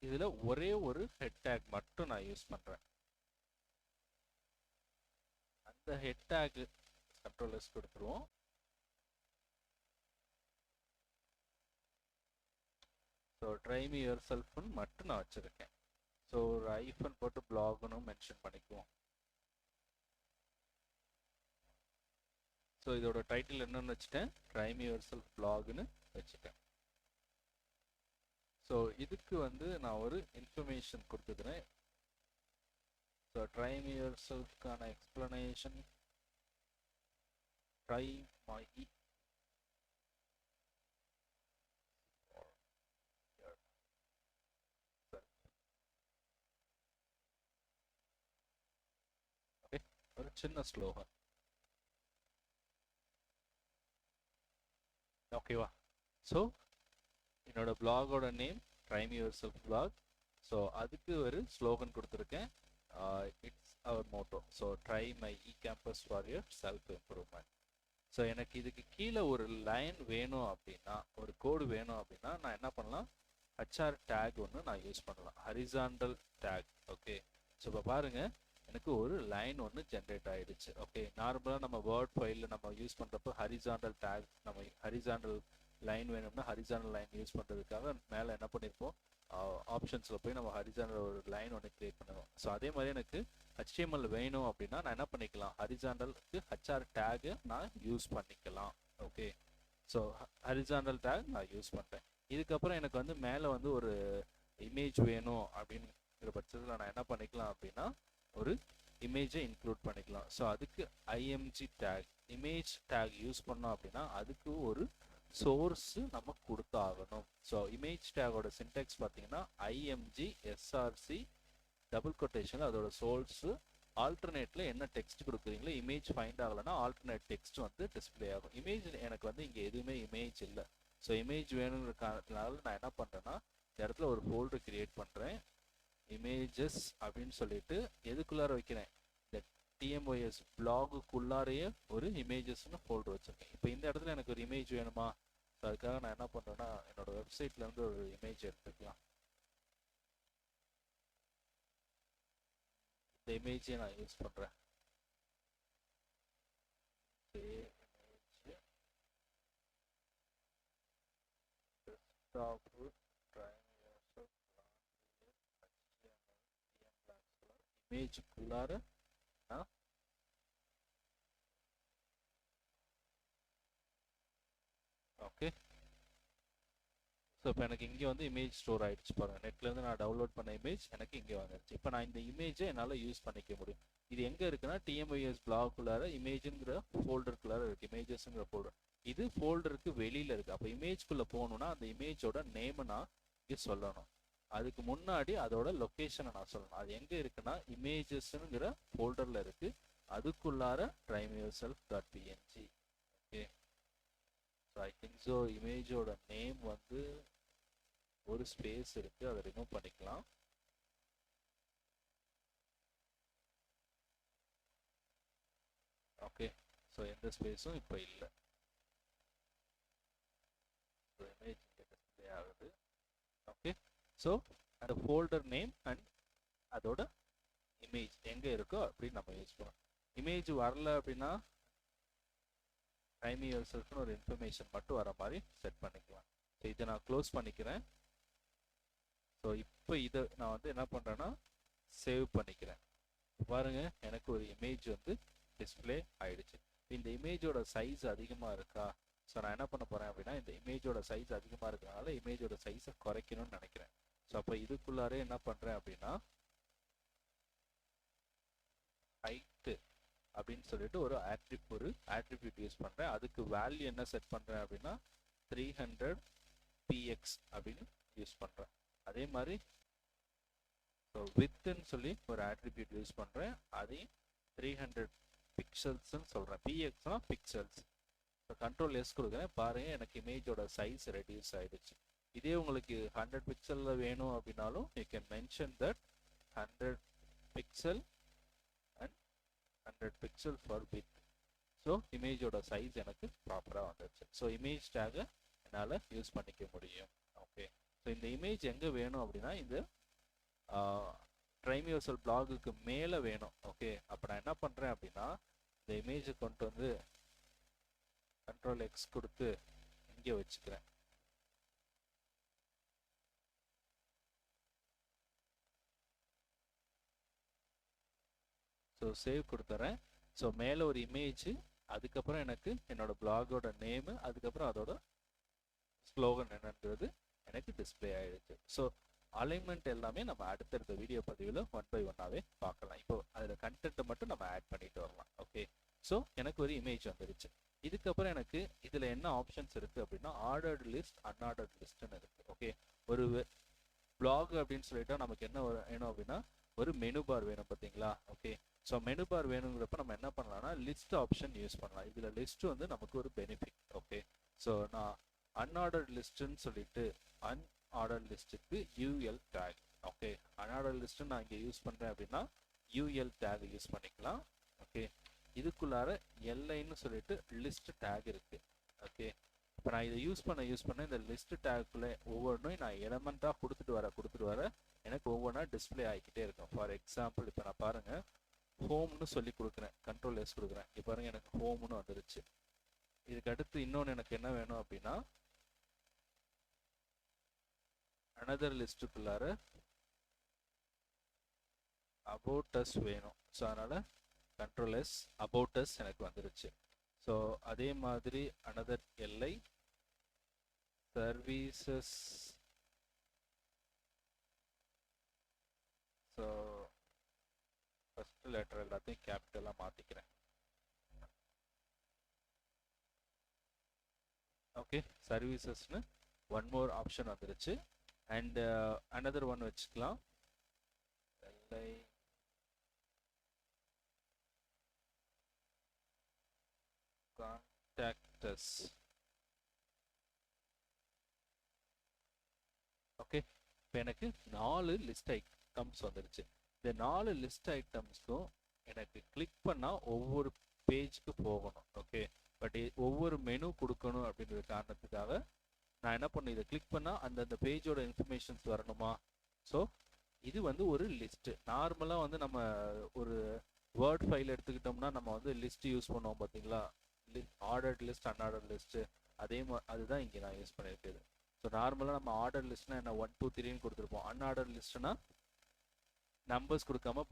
இதில் ஒரே ஒரு ஹெட் டேக் மட்டும் நான் யூஸ் பண்ணுறேன். அந்த ஹெட் டேக் கண்ட்ரோலர்ஸ் கொடுத்துருவோம். ஸோ try me yourselfன்னு மட்டும் நான் வச்சுருக்கேன். ஸோ ஒரு ஐஃபன் போட்டு பிளாக்னு மென்ஷன் பண்ணிக்குவோம். ஸோ இதோட டைட்டில் என்னன்னு வச்சுட்டேன் try me yourself blogனு வச்சுட்டேன். ஸோ இதுக்கு வந்து நான் ஒரு இன்ஃபர்மேஷன் கொடுத்துக்கிறேன். ஸோ try me yourselfக்கான எக்ஸ்பிளனேஷன் try my ஒரு சின்ன ஸ்லோகன். ஓகேவா? ஸோ என்னோட பிளாகோட name try me yourself blog. So அதுக்கு ஒரு ஸ்லோகன் கொடுத்துருக்கேன். It's our motto. So try my e campus for your self improvement. So எனக்கு இதுக்கு கீழே ஒரு லைன் வேணும் அப்படின்னா, ஒரு கோடு வேணும் அப்படின்னா நான் என்ன பண்ணலாம், HR டேக் ஒன்று நான் யூஸ் பண்ணலாம், ஹரிசாண்டல் டேக். ஓகே, ஸோ இப்போ பாருங்கள் எனக்கு ஒரு லைன் ஒன்று ஜென்ரேட் ஆகிடுச்சு. ஓகே, நார்மலாக நம்ம வேர்ட் ஃபைலில் நம்ம யூஸ் பண்ணுறப்போ ஹரிசாண்டல் டேக், நம்ம ஹரிசாண்டல் லைன் வேணும்னா ஹரிசாண்டல் லைன் யூஸ் பண்ணுறதுக்காக மேலே என்ன பண்ணியிருப்போம், ஆப்ஷன்ஸில் போய் நம்ம ஹரிசாண்டல் ஒரு லைன் ஒன்று கிரியேட் பண்ணுவோம். ஸோ அதே மாதிரி எனக்கு HTML வேணும் அப்படின்னா நான் என்ன பண்ணிக்கலாம், ஹரிசாண்டலுக்கு HR டேகு நான் யூஸ் பண்ணிக்கலாம். ஓகே, ஸோ ஹரிசாண்டல் டேக் நான் யூஸ் பண்ணுறேன். இதுக்கப்புறம் எனக்கு வந்து மேலே வந்து ஒரு இமேஜ் வேணும் அப்படிங்கிற பட்சத்தில் நான் என்ன பண்ணிக்கலாம் அப்படின்னா ஒரு இமேஜை இன்க்ளூட் பண்ணிக்கலாம். ஸோ அதுக்கு IMG take, image take use பண்ணோம் அப்படின்னா அதுக்கு ஒரு சோர்ஸு நம்ம கொடுத்தாகணும். ஸோ இமேஜ் டேகோட சின்டெக்ஸ் பார்த்தீங்கன்னா IMG SRC டபுள் கொட்டேஷன் அதோட சோர்ஸு, ஆல்டர்னேட்டில் என்ன டெக்ஸ்ட் கொடுக்குறீங்களோ இமேஜ் ஃபைண்ட் ஆகலைன்னா ஆல்டர்னேட் டெக்ஸ்ட் வந்து டிஸ்பிளே ஆகும். இமேஜ் எனக்கு வந்து இங்கே எதுவுமே இமேஜ் இல்லை. ஸோ இமேஜ் வேணுங்கிற காரணத்தினால நான் என்ன பண்ணுறேன்னா இந்த இடத்துல ஒரு ஃபோல்டர் கிரியேட் பண்ணுறேன், இமேஜஸ் அப்படின்னு சொல்லிட்டு எதுக்குள்ளார வைக்கிறேன், இந்த TMYS பிளாகுக்குள்ளாரையே ஒரு இமேஜஸ்னு ஃபோல்டர் வச்சுருக்கேன். இப்போ இந்த இடத்துல எனக்கு ஒரு இமேஜ் வேணுமா, ஸோ அதுக்காக நான் என்ன பண்ணுறேன்னா என்னோட வெப்சைட்லேருந்து ஒரு இமேஜ் எடுத்துக்கலாம். இந்த இமேஜை நான் யூஸ் பண்ணுறேன். இமேஜுக்குள்ளார நான் ஓகே. ஸோ இப்போ எனக்கு இங்கே வந்து இமேஜ் ஸ்டோர் ஆகிடுச்சு பாருங்கள். நெட்லேருந்து நான் டவுன்லோட் பண்ண இமேஜ் எனக்கு இங்கே வந்துடுச்சு. இப்போ நான் இந்த இமேஜை என்னால் யூஸ் பண்ணிக்க முடியும். இது எங்கே இருக்குன்னா டிஎம்ஐஎஸ் பிளாக்குள்ளார இமேஜுங்கிற ஃபோல்டருக்குள்ளார இருக்குது, இமேஜஸ்ங்கிற ஃபோல்டர். இது ஃபோல்டருக்கு வெளியில் இருக்குது. அப்போ இமேஜ்குள்ளே போகணுன்னா அந்த இமேஜோட நேமை நான் இங்கே சொல்லணும். அதுக்கு முன்னாடி அதோட லொக்கேஷனை நான் சொல்லணும். அது எங்கே இருக்குன்னா இமேஜஸ்ங்கிற ஃபோல்டரில் இருக்குது. அதுக்குள்ளார trymeyourself.png. Okay. So I think so இமேஜோட நேம் வந்து ஒரு ஸ்பேஸ் இருக்குது, அதை ரிமூவ் பண்ணிக்கலாம். ஓகே. ஸோ எந்த ஸ்பேஸும் இப்போ இல்லை. ஸோ இமேஜ் இங்கே டிஸ்பிளே ஆகுது. ஓகே. ஸோ அந்த ஃபோல்டர் நேம் அண்ட் அதோட இமேஜ் எங்கே இருக்கோ அப்படின்னு நம்ம யூஸ் பண்ணோம். இமேஜ் வரல அப்படின்னா trymeyourselfனு ஒரு இன்ஃபர்மேஷன் மட்டும் வர மாதிரி செட் பண்ணிக்கலாம். ஸோ இதை நான் க்ளோஸ் பண்ணிக்கிறேன். ஸோ இப்போ இதை நான் வந்து என்ன பண்ணுறேன்னா சேவ் பண்ணிக்கிறேன். பாருங்க, எனக்கு ஒரு இமேஜ் வந்து டிஸ்பிளே ஆயிடுச்சு. இந்த இமேஜோட சைஸ் அதிகமாக இருக்கா? ஸோ நான் என்ன பண்ண போகிறேன் அப்படின்னா இந்த இமேஜோட சைஸ் அதிகமாக இருக்கிறனால இமேஜோட சைஸை குறைக்கணும்னு நினைக்கிறேன். ஸோ அப்போ இதுக்குள்ளாரே என்ன பண்ணுறேன் அப்படின்னா ஹைட்டு அப்படின்னு சொல்லிட்டு ஒரு ஆட்ரிபியூட் யூஸ் பண்ணுறேன். அதுக்கு வேல்யூ என்ன செட் பண்ணுறேன் அப்படின்னா 300 px அப்படின்னு யூஸ் பண்ணுறேன். அதே மாதிரி ஸோ வித்துன்னு சொல்லி ஒரு ஆட்ரிபியூட் யூஸ் பண்ணுறேன். அதையும் 300 பிக்சல்ஸ்ன்னு சொல்கிறேன். pxனா பிக்சல்ஸ். ஸோ கண்ட்ரோல் எஸ் கொடுக்குறேன். பாருங்கள், எனக்கு இமேஜோட சைஸ் ரெடியூஸ் ஆகிடுச்சு. இதே உங்களுக்கு 100 பிக்சலில் வேணும் அப்படின்னாலும் you can mention that 100 pixel and 100 pixel for width. So இமேஜோட சைஸ் எனக்கு ப்ராப்பராக வந்துடுச்சு. ஸோ இமேஜ் டேகை என்னால் யூஸ் பண்ணிக்க முடியும். ஓகே. ஸோ இந்த இமேஜ் எங்கே வேணும் அப்படின்னா இந்த trymeyourself பிளாகுக்கு மேலே வேணும். ஓகே. அப்போ நான் என்ன பண்ணுறேன் அப்படின்னா இந்த இமேஜை கொண்டு வந்து கண்ட்ரோல் எக்ஸ் கொடுத்து இங்கே வச்சுக்கிறேன். ஸோ சேவ் கொடுத்துறேன். ஸோ மேலே ஒரு இமேஜ், அதுக்கப்புறம் எனக்கு என்னோட பிளாகோட நேமு, அதுக்கப்புறம் அதோட ஸ்லோகன் என்னன்றது எனக்கு டிஸ்பிளே ஆகிடுச்சு. ஸோ அலைன்மெண்ட் எல்லாமே நம்ம அடுத்தடுத்த வீடியோ பதிவில் 1 by 1ஆகவே பார்க்கலாம். இப்போ அதில் கண்டென்ட்டை மட்டும் நம்ம ஆட் பண்ணிட்டு வரலாம். ஓகே. ஸோ எனக்கு ஒரு இமேஜ் வந்துடுச்சு. இதுக்கப்புறம் எனக்கு இதில் என்ன ஆப்ஷன்ஸ் இருக்குது அப்படின்னா ஆர்டர்டு லிஸ்ட், அன்ஆர்டர்டு லிஸ்ட்டுன்னு இருக்குது. ஓகே. ஒரு பிளாக் அப்படின்னு சொல்லிட்டா நமக்கு என்ன வேணும் அப்படின்னா ஒரு மெனு பார் வேணும் பார்த்தீங்களா? ஓகே. ஸோ மெனு பார் வேணுங்கிறப்ப நம்ம என்ன பண்ணலாம்னா லிஸ்ட் ஆப்ஷன் யூஸ் பண்ணலாம். இதில் லிஸ்ட் வந்து நமக்கு ஒரு பெனிஃபிட். ஓகே. ஸோ நான் அன்ஆர்டர்டு லிஸ்ட்டுன்னு சொல்லிட்டு அன்ஆர்டர்டு லிஸ்ட்டுக்கு UL tag. Okay. Unordered list நான் இங்கே யூஸ் பண்ணுறேன் அப்படின்னா யூஎல் டேக் யூஸ் பண்ணிக்கலாம். ஓகே. இதுக்குள்ளார எல்ஐன்னு சொல்லிட்டு லிஸ்ட் டேக் இருக்குது. ஓகே. இப்போ நான் இதை யூஸ் பண்ண இந்த லிஸ்ட் டேக்குள்ளே ஒவ்வொன்றும் நான் எலமெண்ட்டாக கொடுத்துட்டு வர எனக்கு ஒவ்வொன்றா டிஸ்பிளே ஆகிக்கிட்டே இருக்கும். ஃபார் எக்ஸாம்பிள் இப்போ நான் பாருங்கள் ஹோம்னு சொல்லி கொடுக்குறேன். கண்ட்ரோல் எஸ் கொடுக்குறேன். இப்போ பாருங்கள் எனக்கு ஹோம்னு வந்துருச்சு. இதுக்கு அடுத்து இன்னொன்று எனக்கு என்ன வேணும் அப்படின்னா அனதர் லிஸ்ட்டுக்குள்ளார அபவுட் அஸ் வேணும். ஸோ அதனால் கண்ட்ரோல் எஸ் அபவுட் அஸ் எனக்கு வந்துருச்சு. ஸோ அதே மாதிரி another LI services. So first letter எல்லாத்தையும் கேபிட்டலாக மாற்றிக்கிறேன். ஓகே. சர்வீசஸ்னு ஒன் மோர் ஆப்ஷன் வந்துருச்சு. அண்ட் அனதர் ஒன் வச்சுக்கலாம். LI contact us. ஓகே. இப்போ எனக்கு 4 லிஸ்ட் ஐட்டம்ஸ் வந்துருச்சு. இந்த 4 லிஸ்ட் ஐட்டம்ஸ்க்கும் எனக்கு கிளிக் பண்ணால் ஒவ்வொரு பேஜுக்கு போகணும். ஓகே. பட் ஒவ்வொரு மெனு கொடுக்கணும் அப்படின்ற காரணத்துக்காக நான் என்ன பண்ணேன், இதை கிளிக் பண்ணால் அந்தந்த பேஜோட இன்ஃபர்மேஷன்ஸ் வரணுமா? ஸோ இது வந்து ஒரு லிஸ்ட்டு. நார்மலாக வந்து நம்ம ஒரு வேர்ட் ஃபைல் எடுத்துக்கிட்டோம்னா நம்ம வந்து லிஸ்ட் யூஸ் பண்ணுவோம் பார்த்தீங்களா? Ordered list, unordered list. அதே மாதிரி அதுதான் இங்கே நான் யூஸ் பண்ணியிருக்கேன். ஸோ நார்மலாக நம்ம ஆர்டர் லிஸ்ட்னா என்ன 1 2 3ன்னு கொடுத்துருப்போம். அன்ஆர்டர் லிஸ்ட்னா நம்பர்ஸ் கொடுக்காம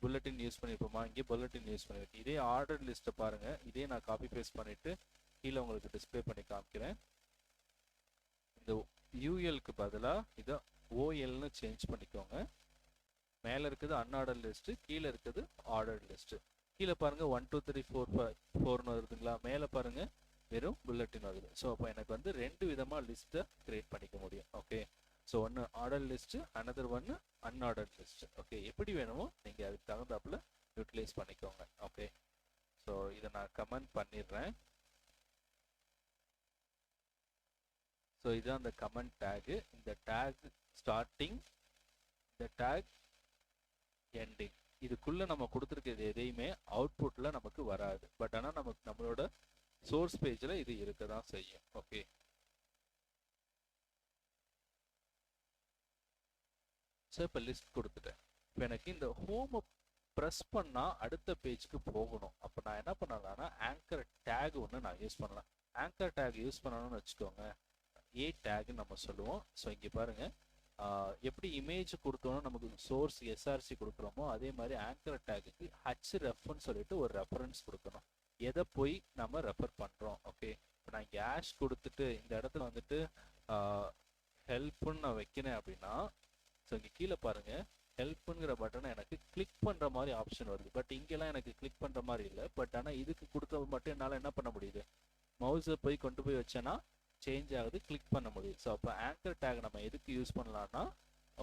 புல்லட்டின் யூஸ் பண்ணியிருப்போமா? இங்கே புல்லட்டின் யூஸ் பண்ணியிருக்கேன். இதே ஆர்டர் லிஸ்ட்டை பாருங்கள். இதே நான் காப்பி பேஸ்ட் பண்ணிவிட்டு கீழே உங்களுக்கு டிஸ்பிளே பண்ணி காமிக்கிறேன். இந்த யூஎல்க்கு பதிலாக இதை ஓஎல்னு சேஞ்ச் பண்ணிக்கோங்க. மேலே இருக்குது அன்ஆர்டர் லிஸ்ட்டு, கீழே இருக்குது ஆர்டர் லிஸ்ட்டு. கீழே பாருங்கள் 1 2 3 4 4ன்னு வருதுங்களா, மேலே பாருங்கள் வெறும் புல்லட்டின் வருது. ஸோ அப்போ எனக்கு வந்து 2 விதமாக லிஸ்ட்டை கிரியேட் பண்ணிக்க முடியும். ஓகே, ஸோ ஒன்று ஆர்டர் லிஸ்ட்டு, அனதர் ஒன்று அன்ஆர்டர் லிஸ்ட்டு. ஓகே, எப்படி வேணுமோ நீங்கள் அதுக்கு தகுந்தாப்புல யூட்டிலைஸ் பண்ணிக்கோங்க. ஓகே, ஸோ இதை நான் கமெண்ட் பண்ணிடுறேன். ஸோ இதுதான் அந்த கமெண்ட் டேகு. இந்த டேக் ஸ்டார்டிங், இந்த டேக் எண்டிங், இதுக்குள்ளே நம்ம கொடுத்துருக்கிறது எதையுமே அவுட்புட்டில் நமக்கு வராது. பட் ஆனால் நமக்கு நம்மளோட சோர்ஸ் பேஜில் இது இருக்க தான் செய்யும். ஓகே, ஸோ இப்போ லிஸ்ட் கொடுத்துட்டேன். இப்போ எனக்கு இந்த ஹோமை ப்ரெஸ் பண்ணால் அடுத்த பேஜுக்கு போகணும். அப்போ நான் என்ன பண்ணலாம்னா ஆங்கர் டேக் ஒன்று நான் யூஸ் பண்ணலாம். ஆங்கர் டேக் யூஸ் பண்ணணும்னு வச்சுக்கோங்க, ஏ டேக்னு நம்ம சொல்லுவோம். ஸோ இங்கே பாருங்கள், எப்படி இமேஜ் கொடுத்தோன்னா நமக்கு சோர்ஸ் எஸ்ஆர்சி கொடுக்குறோமோ அதே மாதிரி ஆங்கர் டேக்குக்கு ஹச்ரெஃப்னு சொல்லிட்டு ஒரு ரெஃபரன்ஸ் கொடுக்கணும். எதை போய் நம்ம ரெஃபர் பண்ணுறோம். ஓகே, இப்போ நான் இங்கே ஆஷ் கொடுத்துட்டு இந்த இடத்துல வந்துட்டு ஹெல்ப்னு நான் வைக்கிறேன் அப்படின்னா, ஸோ இங்கே கீழே பாருங்கள் ஹெல்ப்புங்கிற பட்டனை எனக்கு கிளிக் பண்ணுற மாதிரி ஆப்ஷன் வருது. பட் இங்கெல்லாம் எனக்கு கிளிக் பண்ணுற மாதிரி இல்லை. பட் ஆனால் இதுக்கு கொடுத்த மட்டும் என்னால் என்ன பண்ண முடியுது, மவுஸை போய் கொண்டு போய் வச்சேன்னா சேஞ்ச் ஆகுது, கிளிக் பண்ண முடியுது. ஸோ அப்போ ஆங்கர் டேக் நம்ம எதுக்கு யூஸ் பண்ணலாம்னா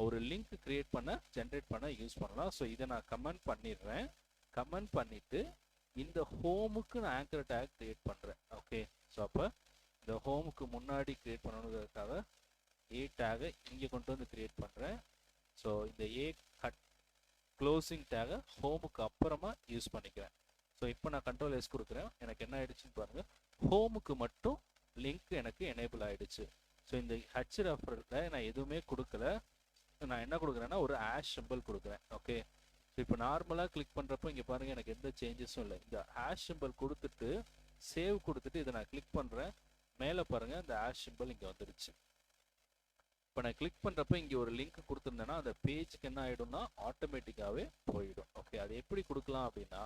ஒரு லிங்க் கிரியேட் பண்ண, ஜென்ரேட் பண்ண யூஸ் பண்ணலாம். ஸோ இதை நான் கமெண்ட் பண்ணிடுறேன். கமெண்ட் பண்ணிவிட்டு இந்த ஹோமுக்கு நான் ஆங்கர் டேக் கிரியேட் பண்ணுறேன். ஓகே, ஸோ அப்போ இந்த ஹோமுக்கு முன்னாடி கிரியேட் பண்ணணுங்கிறதுக்காக ஏ டேகை இங்கே கொண்டு வந்து கிரியேட் பண்ணுறேன். ஸோ இந்த ஏ க்ளோசிங் டேகை ஹோமுக்கு அப்புறமா யூஸ் பண்ணிக்கிறேன். ஸோ இப்போ நான் கண்ட்ரோல் எஸ் கொடுக்குறேன். எனக்கு என்ன ஆயிடுச்சுன்னு பாருங்கள், ஹோமுக்கு மட்டும் லிங்க் எனக்கு எனேபிள் ஆகிடுச்சு. ஸோ இந்த ஹச் ரெஃபரில் நான் எதுவுமே கொடுக்கல. நான் என்ன கொடுக்குறேன்னா ஒரு ஆஷ் சிம்பிள் கொடுக்குறேன். ஓகே, ஸோ இப்போ நார்மலாக கிளிக் பண்ணுறப்போ இங்கே பாருங்கள் எனக்கு எந்த சேஞ்சஸும் இல்லை. இந்த ஆஷ் சிம்பிள் கொடுத்துட்டு சேவ் கொடுத்துட்டு இதை நான் கிளிக் பண்ணுறேன். மேலே பாருங்கள் இந்த ஆஷ் சிம்பிள் இங்கே வந்துடுச்சு. இப்போ நான் கிளிக் பண்ணுறப்ப இங்கே ஒரு லிங்க் கொடுத்துருந்தேன்னா அந்த பேஜுக்கு என்ன ஆகிடும்னா ஆட்டோமேட்டிக்காகவே போயிடும். ஓகே, அது எப்படி கொடுக்கலாம் அப்படின்னா,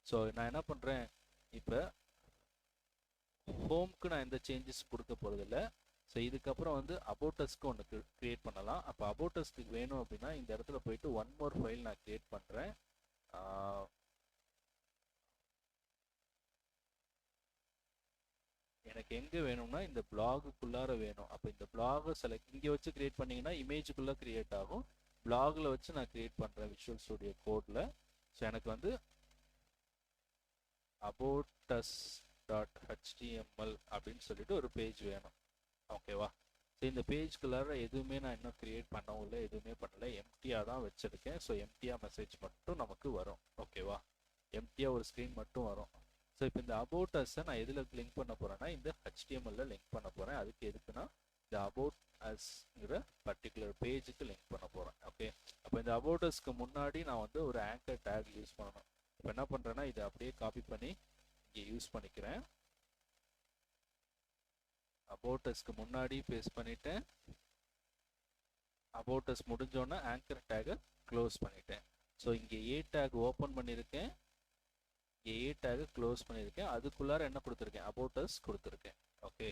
ஸோ நான் என்ன பண்ணுறேன், இப்போ ஹோம்க்கு நான் எந்த சேஞ்சஸ் கொடுக்க போகிறதில்ல. ஸோ இதுக்கப்புறம் வந்து அபோட்டஸ்க்கு ஒன்று க்ரியேட் பண்ணலாம். அப்போ அபோட்டஸ்க்கு வேணும் அப்படின்னா இந்த இடத்துல போயிட்டு ஒன் மோர் ஃபைல் நான் க்ரியேட் பண்ணுறேன். எனக்கு எங்கே வேணும்னா இந்த பிளாகுக்குள்ளார வேணும். அப்போ இந்த பிளாகை செலக்ட் இங்கே வச்சு க்ரியேட் பண்ணிங்கன்னா இமேஜுக்குள்ளே க்ரியேட் ஆகும். பிளாகில் வச்சு நான் க்ரியேட் பண்ணுறேன் விஷுவல் ஸ்டுடியோ கோடில். ஸோ எனக்கு வந்து aboutus.html அப்படின்னு சொல்லிட்டு ஒரு பேஜ் வேணும். ஓகேவா, ஸோ இந்த பேஜ்குள்ளார எதுவுமே நான் இன்னும் க்ரியேட் பண்ணவும் இல்லை, எதுவுமே பண்ணலை, எம்டியாக தான் வச்சுருக்கேன். ஸோ எம்டியாக மெசேஜ் மட்டும் நமக்கு வரும். ஓகேவா, எம்டியாக ஒரு ஸ்க்ரீன் மட்டும் வரும். ஸோ இப்போ இந்த அபவுட்டஸை நான் எதில் லிங்க் பண்ண போகிறேன்னா இந்த HTML லிங்க் பண்ண போகிறேன். அதுக்கு எதுக்குன்னா இந்த அபவுட் அஸ்ங்கிற பர்டிகுலர் பேஜுக்கு லிங்க் பண்ண போகிறேன். ஓகே, அப்போ இந்த அபவுட்டஸ்க்கு முன்னாடி நான் வந்து ஒரு ஆங்கர் டேக் யூஸ் பண்ணணும். இப்போ என்ன பண்ணுறேன்னா இதை அப்படியே காப்பி பண்ணி இங்கே யூஸ் பண்ணிக்கிறேன். அபவுட்டஸ்க்கு முன்னாடி பேஸ்ட் பண்ணிட்டேன். அபவுட்டஸ் முடிஞ்சோன்னா ஆங்கர் டேகை க்ளோஸ் பண்ணிட்டேன். ஸோ இங்கே ஏ டேக் ஓப்பன் பண்ணியிருக்கேன், இங்கே ஏ டேகை க்ளோஸ் பண்ணியிருக்கேன். அதுக்குள்ளார என்ன கொடுத்துருக்கேன், அபவுட்டஸ் கொடுத்துருக்கேன். Okay,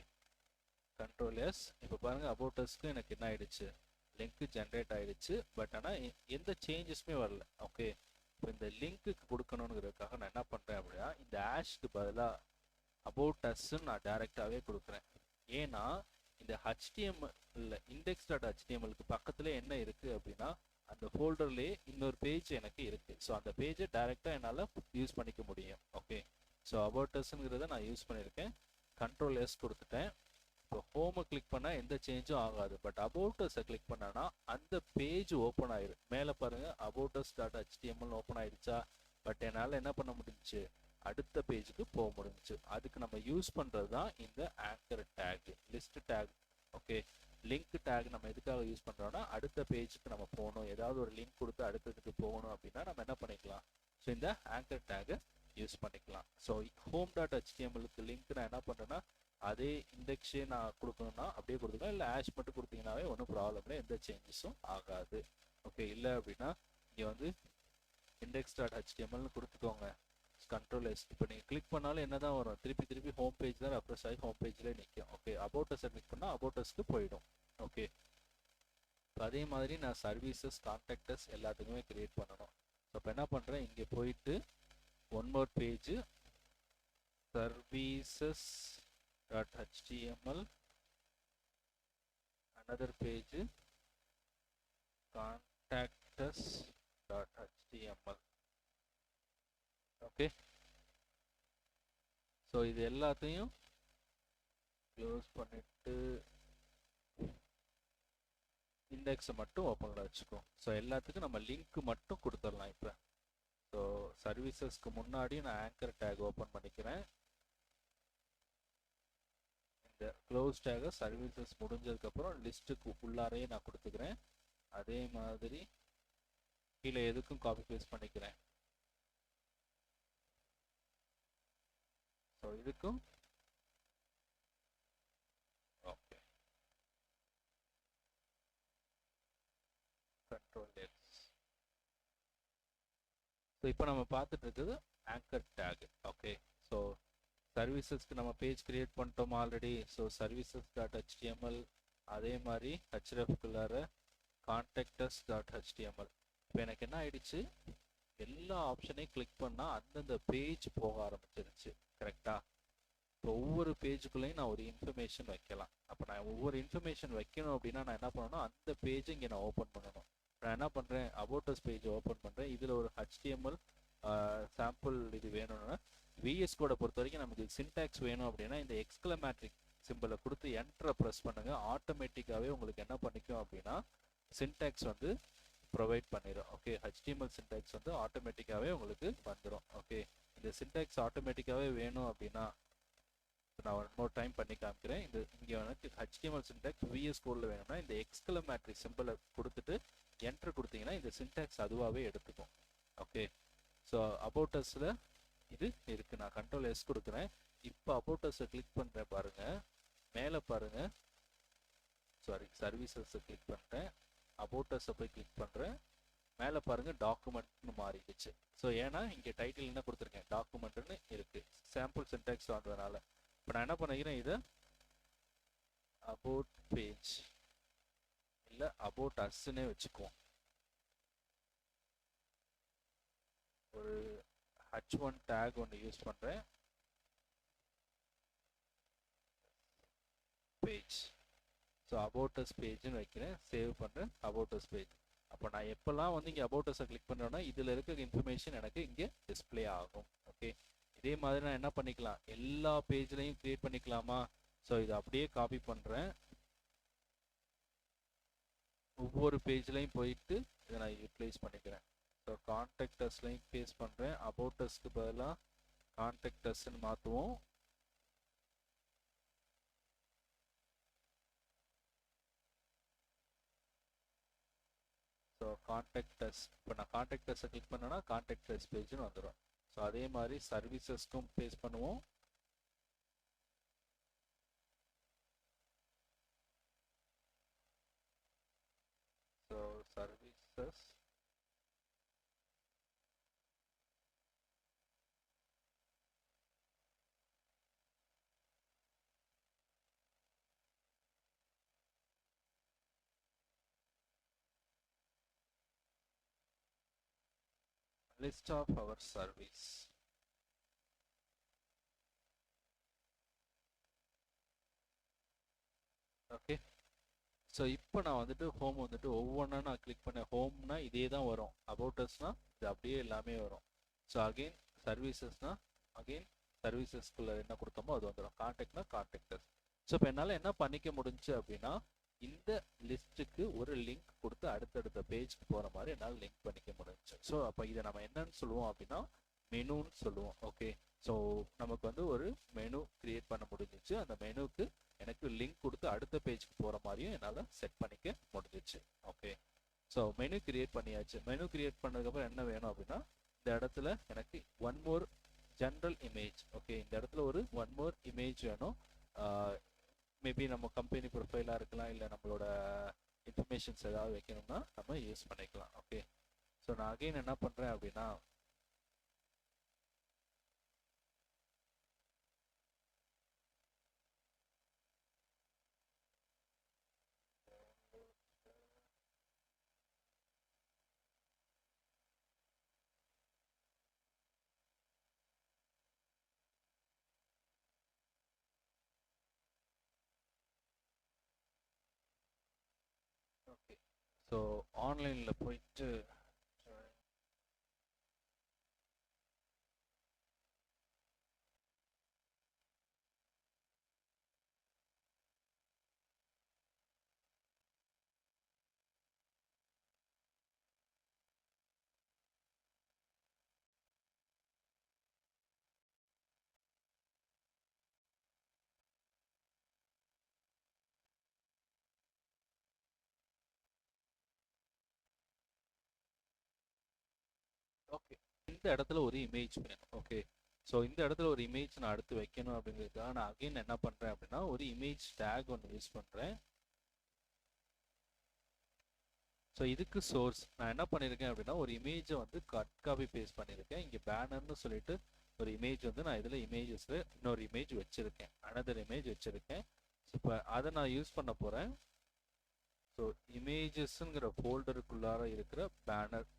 control S. இப்போ பாருங்கள் அபவுட்டஸ்க்கு எனக்கு என்ன ஆயிடுச்சு, லிங்க் ஜென்ரேட் ஆயிடுச்சு. பட் ஆனால் எந்த சேஞ்சஸுமே வரல. ஓகே, இப்போ இந்த லிங்க்கு கொடுக்கணுங்கிறதுக்காக நான் என்ன பண்ணுறேன் அப்படின்னா இந்த ஆஷ்க்கு பதிலாக அபவுட்டஸ்ன்னு நான் டைரெக்டாகவே கொடுக்குறேன். ஏன்னா இந்த HTML index.htmlக்கு பக்கத்தில் என்ன இருக்குது அப்படின்னா அந்த ஃபோல்டர்லேயே இன்னொரு பேஜ் எனக்கு இருக்குது. ஸோ அந்த பேஜை டைரெக்டாக என்னால் யூஸ் பண்ணிக்க முடியும். ஓகே, ஸோ அபவுட்டஸ்ங்கிறத நான் யூஸ் பண்ணியிருக்கேன். கண்ட்ரோல் எஸ் கொடுத்துட்டேன். இப்போ ஹோமை கிளிக் பண்ணால் எந்த சேஞ்சும் ஆகாது. பட் அபவுட்டஸை கிளிக் பண்ணான்னா அந்த பேஜ் ஓப்பன் ஆயிடும். மேலே பாருங்கள் aboutus.html ஓப்பன் ஆயிடுச்சா. பட் என்னால் என்ன பண்ண முடிஞ்சிச்சு, அடுத்த பேஜுக்கு போக முடிஞ்சிச்சு. அதுக்கு நம்ம யூஸ் பண்ணுறது தான் இந்த anchor tag, list tag. Okay, link tag நம்ம எதுக்காக யூஸ் பண்ணுறோன்னா அடுத்த பேஜுக்கு நம்ம போகணும், ஏதாவது ஒரு லிங்க் கொடுத்து அடுத்ததுக்கு போகணும் அப்படின்னா நம்ம என்ன பண்ணிக்கலாம், ஸோ இந்த ஆங்கர் டேகை யூஸ் பண்ணிக்கலாம். ஸோ home.htmlக்கு லிங்க் நான் என்ன பண்ணுறேன்னா அதே இண்டெக்ஸே நான் கொடுக்கணும்னா அப்படியே கொடுத்துக்கலாம். இல்லை ஆஷ் மட்டும் கொடுத்தீங்கன்னாவே ஒன்றும் ப்ராப்ளம் இல்லை, எந்த சேஞ்சஸும் ஆகாது. ஓகே, இல்லை அப்படின்னா இங்கே வந்து index.htmlனு கொடுத்துக்கோங்க. So control S. இப்போ நீங்கள் கிளிக் பண்ணாலும் என்ன தான் வரும், திருப்பி ஹோம் பேஜ் தான் ரெஃப்ரெஷ் ஆகி ஹோம் பேஜ்லேயே நிற்கும். ஓகே, அபவுட்டஸை கிளிக் பண்ணால் அபவுட்டஸ்க்கு போயிடும். ஓகே, இப்போ அதே மாதிரி நான் சர்வீசஸ் கான்டாக்டஸ் எல்லாத்துக்குமே க்ரியேட் பண்ணணும். ஸோ இப்போ என்ன பண்ணுறேன், இங்கே போயிட்டு one more page services.html, another page contactus.html. Okay, so இது எல்லாத்தையும் க்ளோஸ் பண்ணிட்டு இண்டெக்ஸை மட்டும் ஓப்பனில் வச்சுக்கோ. ஸோ எல்லாத்துக்கும் நம்ம லிங்க் மட்டும் கொடுத்துடலாம். இப்போ ஸோ சர்வீசஸ்க்கு முன்னாடி நான் ஆங்கர் டேக் ஓப்பன் பண்ணிக்கிறேன். இந்த க்ளோஸ் டேகை சர்வீசஸ் முடிஞ்சதுக்கப்புறம் லிஸ்ட்டுக்கு உள்ளாரையே நான் கொடுத்துக்கிறேன். அதே மாதிரி கீழே எதுக்கும் காப்பி பேஸ்ட் பண்ணிக்கிறேன். ஸோ இதுக்கும் ஓகே, கண்ட்ரோல் எக்ஸ். ஸோ இப்போ நம்ம பார்த்துட்டு இருக்குது ஆங்கர் டேக். ஓகே, ஸோ சர்வீசஸ்க்கு நம்ம பேஜ் கிரியேட் பண்ணிட்டோம் ஆல்ரெடி. ஸோ services.html, அதே மாதிரி hrefக்குள்ளார contactus.html. இப்போ எனக்கு என்ன ஆயிடுச்சு, எல்லா ஆப்ஷனையும் கிளிக் பண்ணால் அந்தந்த பேஜ் போக ஆரம்பிச்சிருச்சு. கரெக்டாக? இப்போ ஒவ்வொரு பேஜுக்குள்ளேயும் நான் ஒரு இன்ஃபர்மேஷன் வைக்கலாம். அப்போ நான் ஒவ்வொரு இன்ஃபர்மேஷன் வைக்கணும் அப்படின்னா நான் என்ன பண்ணணும், அந்த பேஜை இங்கே நான் ஓப்பன் பண்ணணும். நான் என்ன பண்ணுறேன், அபவுட்டஸ் பேஜ் ஓப்பன் பண்ணுறேன். இதில் ஒரு HTML சாம்பிள் இது வேணும்னா, விஎஸ் கோடை பொறுத்த வரைக்கும் நமக்கு சின்டாக்ஸ் வேணும் அப்படின்னா இந்த எக்ஸ்க்ளமேட்ரிக் சிம்பிளை கொடுத்து என்டரை ப்ரெஸ் பண்ணுங்க. ஆட்டோமேட்டிக்காகவே உங்களுக்கு என்ன பண்ணிக்கும் அப்படின்னா சின்டாக்ஸ் வந்து ப்ரொவைட் பண்ணிடும். ஓகே, HTML சின்டாக்ஸ் வந்து ஆட்டோமேட்டிக்காகவே உங்களுக்கு வந்துடும். ஓகே, இந்த சின்டாக்ஸ் ஆட்டோமேட்டிக்காகவே வேணும் அப்படின்னா நான் ஒன் மோர் டைம் பண்ணி காமிக்கிறேன். இந்த இங்கே எனக்கு HTML சின்டாக்ஸ் விஎஸ் கோடில் வேணும்னா இந்த எக்ஸ்க்ளமேட்ரிக் சிம்பிளை கொடுத்துட்டு என்டர் கொடுத்தீங்கன்னா இந்த சின்டாக்ஸ் அதுவாகவே எடுத்துக்கும். ஓகே, ஸோ அபவுட்டஸில் இது இருக்குது. நான் கண்ட்ரோல் எஸ் கொடுக்குறேன். இப்போ அபவுட்டஸை கிளிக் பண்ணுறேன் பாருங்கள், மேலே பாருங்கள். சாரி, சர்வீசஸை கிளிக் பண்ணுறேன், அபவுட்டஸை போய் கிளிக் பண்ணுறேன். மேலே பாருங்கள் டாக்குமெண்ட்னு மாறிடுச்சு. ஸோ ஏன்னா இங்கே டைட்டில் என்ன கொடுத்துருக்கேன், டாக்குமெண்ட்னு இருக்குது. சாம்பிள் சின்டாக்ஸ் வந்ததுனால இப்போ நான் என்ன பண்ணிக்கிறேன், இதை அபவுட் பேஜ் இல்லை அபவுட் அஸ்ன்னே வச்சுக்குவோம். ஒரு h1 டேக் ஒன்று யூஸ் பண்ணுறேன். பேஜ், ஸோ அபவுட்டஸ் பேஜ்னு வைக்கிறேன், சேவ் பண்ணுறேன். About us page. அப்போ நான் எப்போல்லாம் வந்து இங்கே அபவுட்டஸை கிளிக் பண்ணுறேன்னா இதில் இருக்க இன்ஃபர்மேஷன் எனக்கு இங்கே டிஸ்பிளே ஆகும். ஓகே, இதே மாதிரி நான் என்ன பண்ணிக்கலாம், எல்லா பேஜ்லையும் கிரியேட் பண்ணிக்கலாமா? ஸோ இதை அப்படியே காப்பி பண்ணுறேன். ஒவ்வொரு பேஜ்லையும் போயிட்டு இதை நான் யூட்டிலைஸ் பண்ணிக்கிறேன். ஸோ கான்டாக்டஸ்லையும் பேஸ்ட் பண்ணுறேன். அபவுட்டஸ்க்கு பதிலாக கான்டாக்டஸ்ன்னு மாற்றுவோம். ஸோ கான்டாக்டஸ், இப்போ நான் கான்டாக்டஸை கிளிக் பண்ணேன்னா கான்டாக்டஸ் பேஜ்னு வந்துடும். ஸோ அதே மாதிரி சர்வீசஸ்க்கும் பேஸ்ட் பண்ணுவோம். So services list of our service. Okay, so இப்போ நான் வந்துட்டு ஹோம் வந்துட்டு ஒவ்வொன்றா நான் கிளிக் பண்ணேன். ஹோம்னா இதே தான் வரும், அபவுட்டஸ்னா இது அப்படியே எல்லாமே வரும். ஸோ அகெயின் சர்வீசஸ்னா அகெயின் சர்வீசஸ்க்குள்ளே என்ன கொடுத்தோமோ அது வந்துடும். கான்டாக்ட்னா கான்டாக்டஸ். ஸோ இப்போ என்னால் என்ன பண்ணிக்க முடிஞ்சு அப்படின்னா இந்த லிஸ்ட்டுக்கு ஒரு லிங்க் கொடுத்து அடுத்தடுத்த பேஜ்க்கு போகிற மாதிரி என்னால் லிங்க் பண்ணிக்க முடிஞ்சு. ஸோ அப்போ இதை நம்ம என்னன்னு சொல்லுவோம் அப்படின்னா மெனுன்னு சொல்லுவோம். ஓகே, ஸோ நமக்கு வந்து ஒரு மெனு கிரியேட் பண்ண முடிஞ்சிச்சு. அந்த மெனுக்கு எனக்கு லிங்க் கொடுத்து அடுத்த பேஜ்க்கு போகிற மாதிரியும் என்னால் செட் பண்ணிக்க முடிஞ்சிச்சு. ஓகே, ஸோ மெனு கிரியேட் பண்ணியாச்சு. மெனு கிரியேட் பண்ணதுக்கப்புறம் என்ன வேணும் அப்படின்னா இந்த இடத்துல எனக்கு one more general image. Okay, இந்த இடத்துல ஒரு ஒன் மோர் இமேஜ் வேணும். மேபி நம்ம கம்பெனி ப்ரொஃபைலாக இருக்கலாம், இல்லை நம்மளோட இன்ஃபர்மேஷன்ஸ் ஏதாவது வைக்கணும்னா நம்ம யூஸ் பண்ணிக்கலாம். ஓகே, ஸோ நான் அகெயின் என்ன பண்ணுறேன் அப்படின்னா ஓகே. ஸோ ஆன்லைனில் போயிட்டு ஓகே, இந்த இடத்துல ஒரு இமேஜ் வேணும். ஓகே, ஸோ இந்த இடத்துல ஒரு இமேஜ் நான் அடுத்து வைக்கணும் அப்படிங்கிறதுக்காக நான் அகைன் என்ன பண்ணுறேன் அப்படின்னா ஒரு இமேஜ் டேக் ஒன்று யூஸ் பண்ணுறேன். ஸோ இதுக்கு சோர்ஸ் நான் என்ன பண்ணியிருக்கேன் அப்படின்னா ஒரு இமேஜை வந்து கட் காப்பி பேஸ்ட் பண்ணியிருக்கேன். இங்கே பேனர்னு சொல்லிட்டு ஒரு இமேஜ் வந்து நான் இதில் இமேஜஸில் இன்னொரு இமேஜ் வச்சுருக்கேன், அனதர் இமேஜ் வச்சுருக்கேன். ஸோ இப்போ அதை நான் யூஸ் பண்ண போகிறேன். ஸோ இமேஜஸ்ங்கிற ஃபோல்டருக்குள்ளார இருக்கிற பேனர்.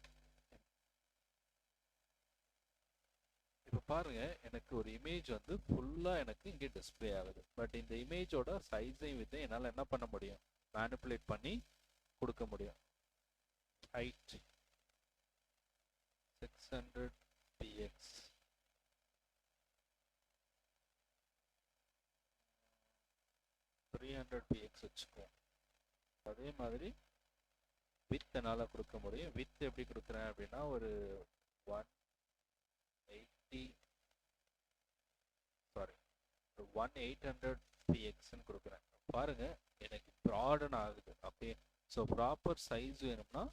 இப்போ பாருங்க, எனக்கு ஒரு இமேஜ் வந்து ஃபுல்லாக எனக்கு இங்கே டிஸ்பிளே ஆகுது. பட் இந்த இமேஜோட சைஸையும் வித்து என்னால் என்ன பண்ண முடியும், மேனிப்புலேட் பண்ணி கொடுக்க முடியும். ஹைட் 600 px, வச்சுக்குவோம். அதே மாதிரி வித் என்னால் கொடுக்க முடியும். வித் எப்படி கொடுக்குறேன் அப்படின்னா ஒரு 180 சாரி 1800 pxன்னு கொடுக்குறேன். பாருங்க எனக்கு ப்ராடன் ஆகுது. ஓகே, ஸோ ப்ராப்பர் சைஸ் வேணும்னா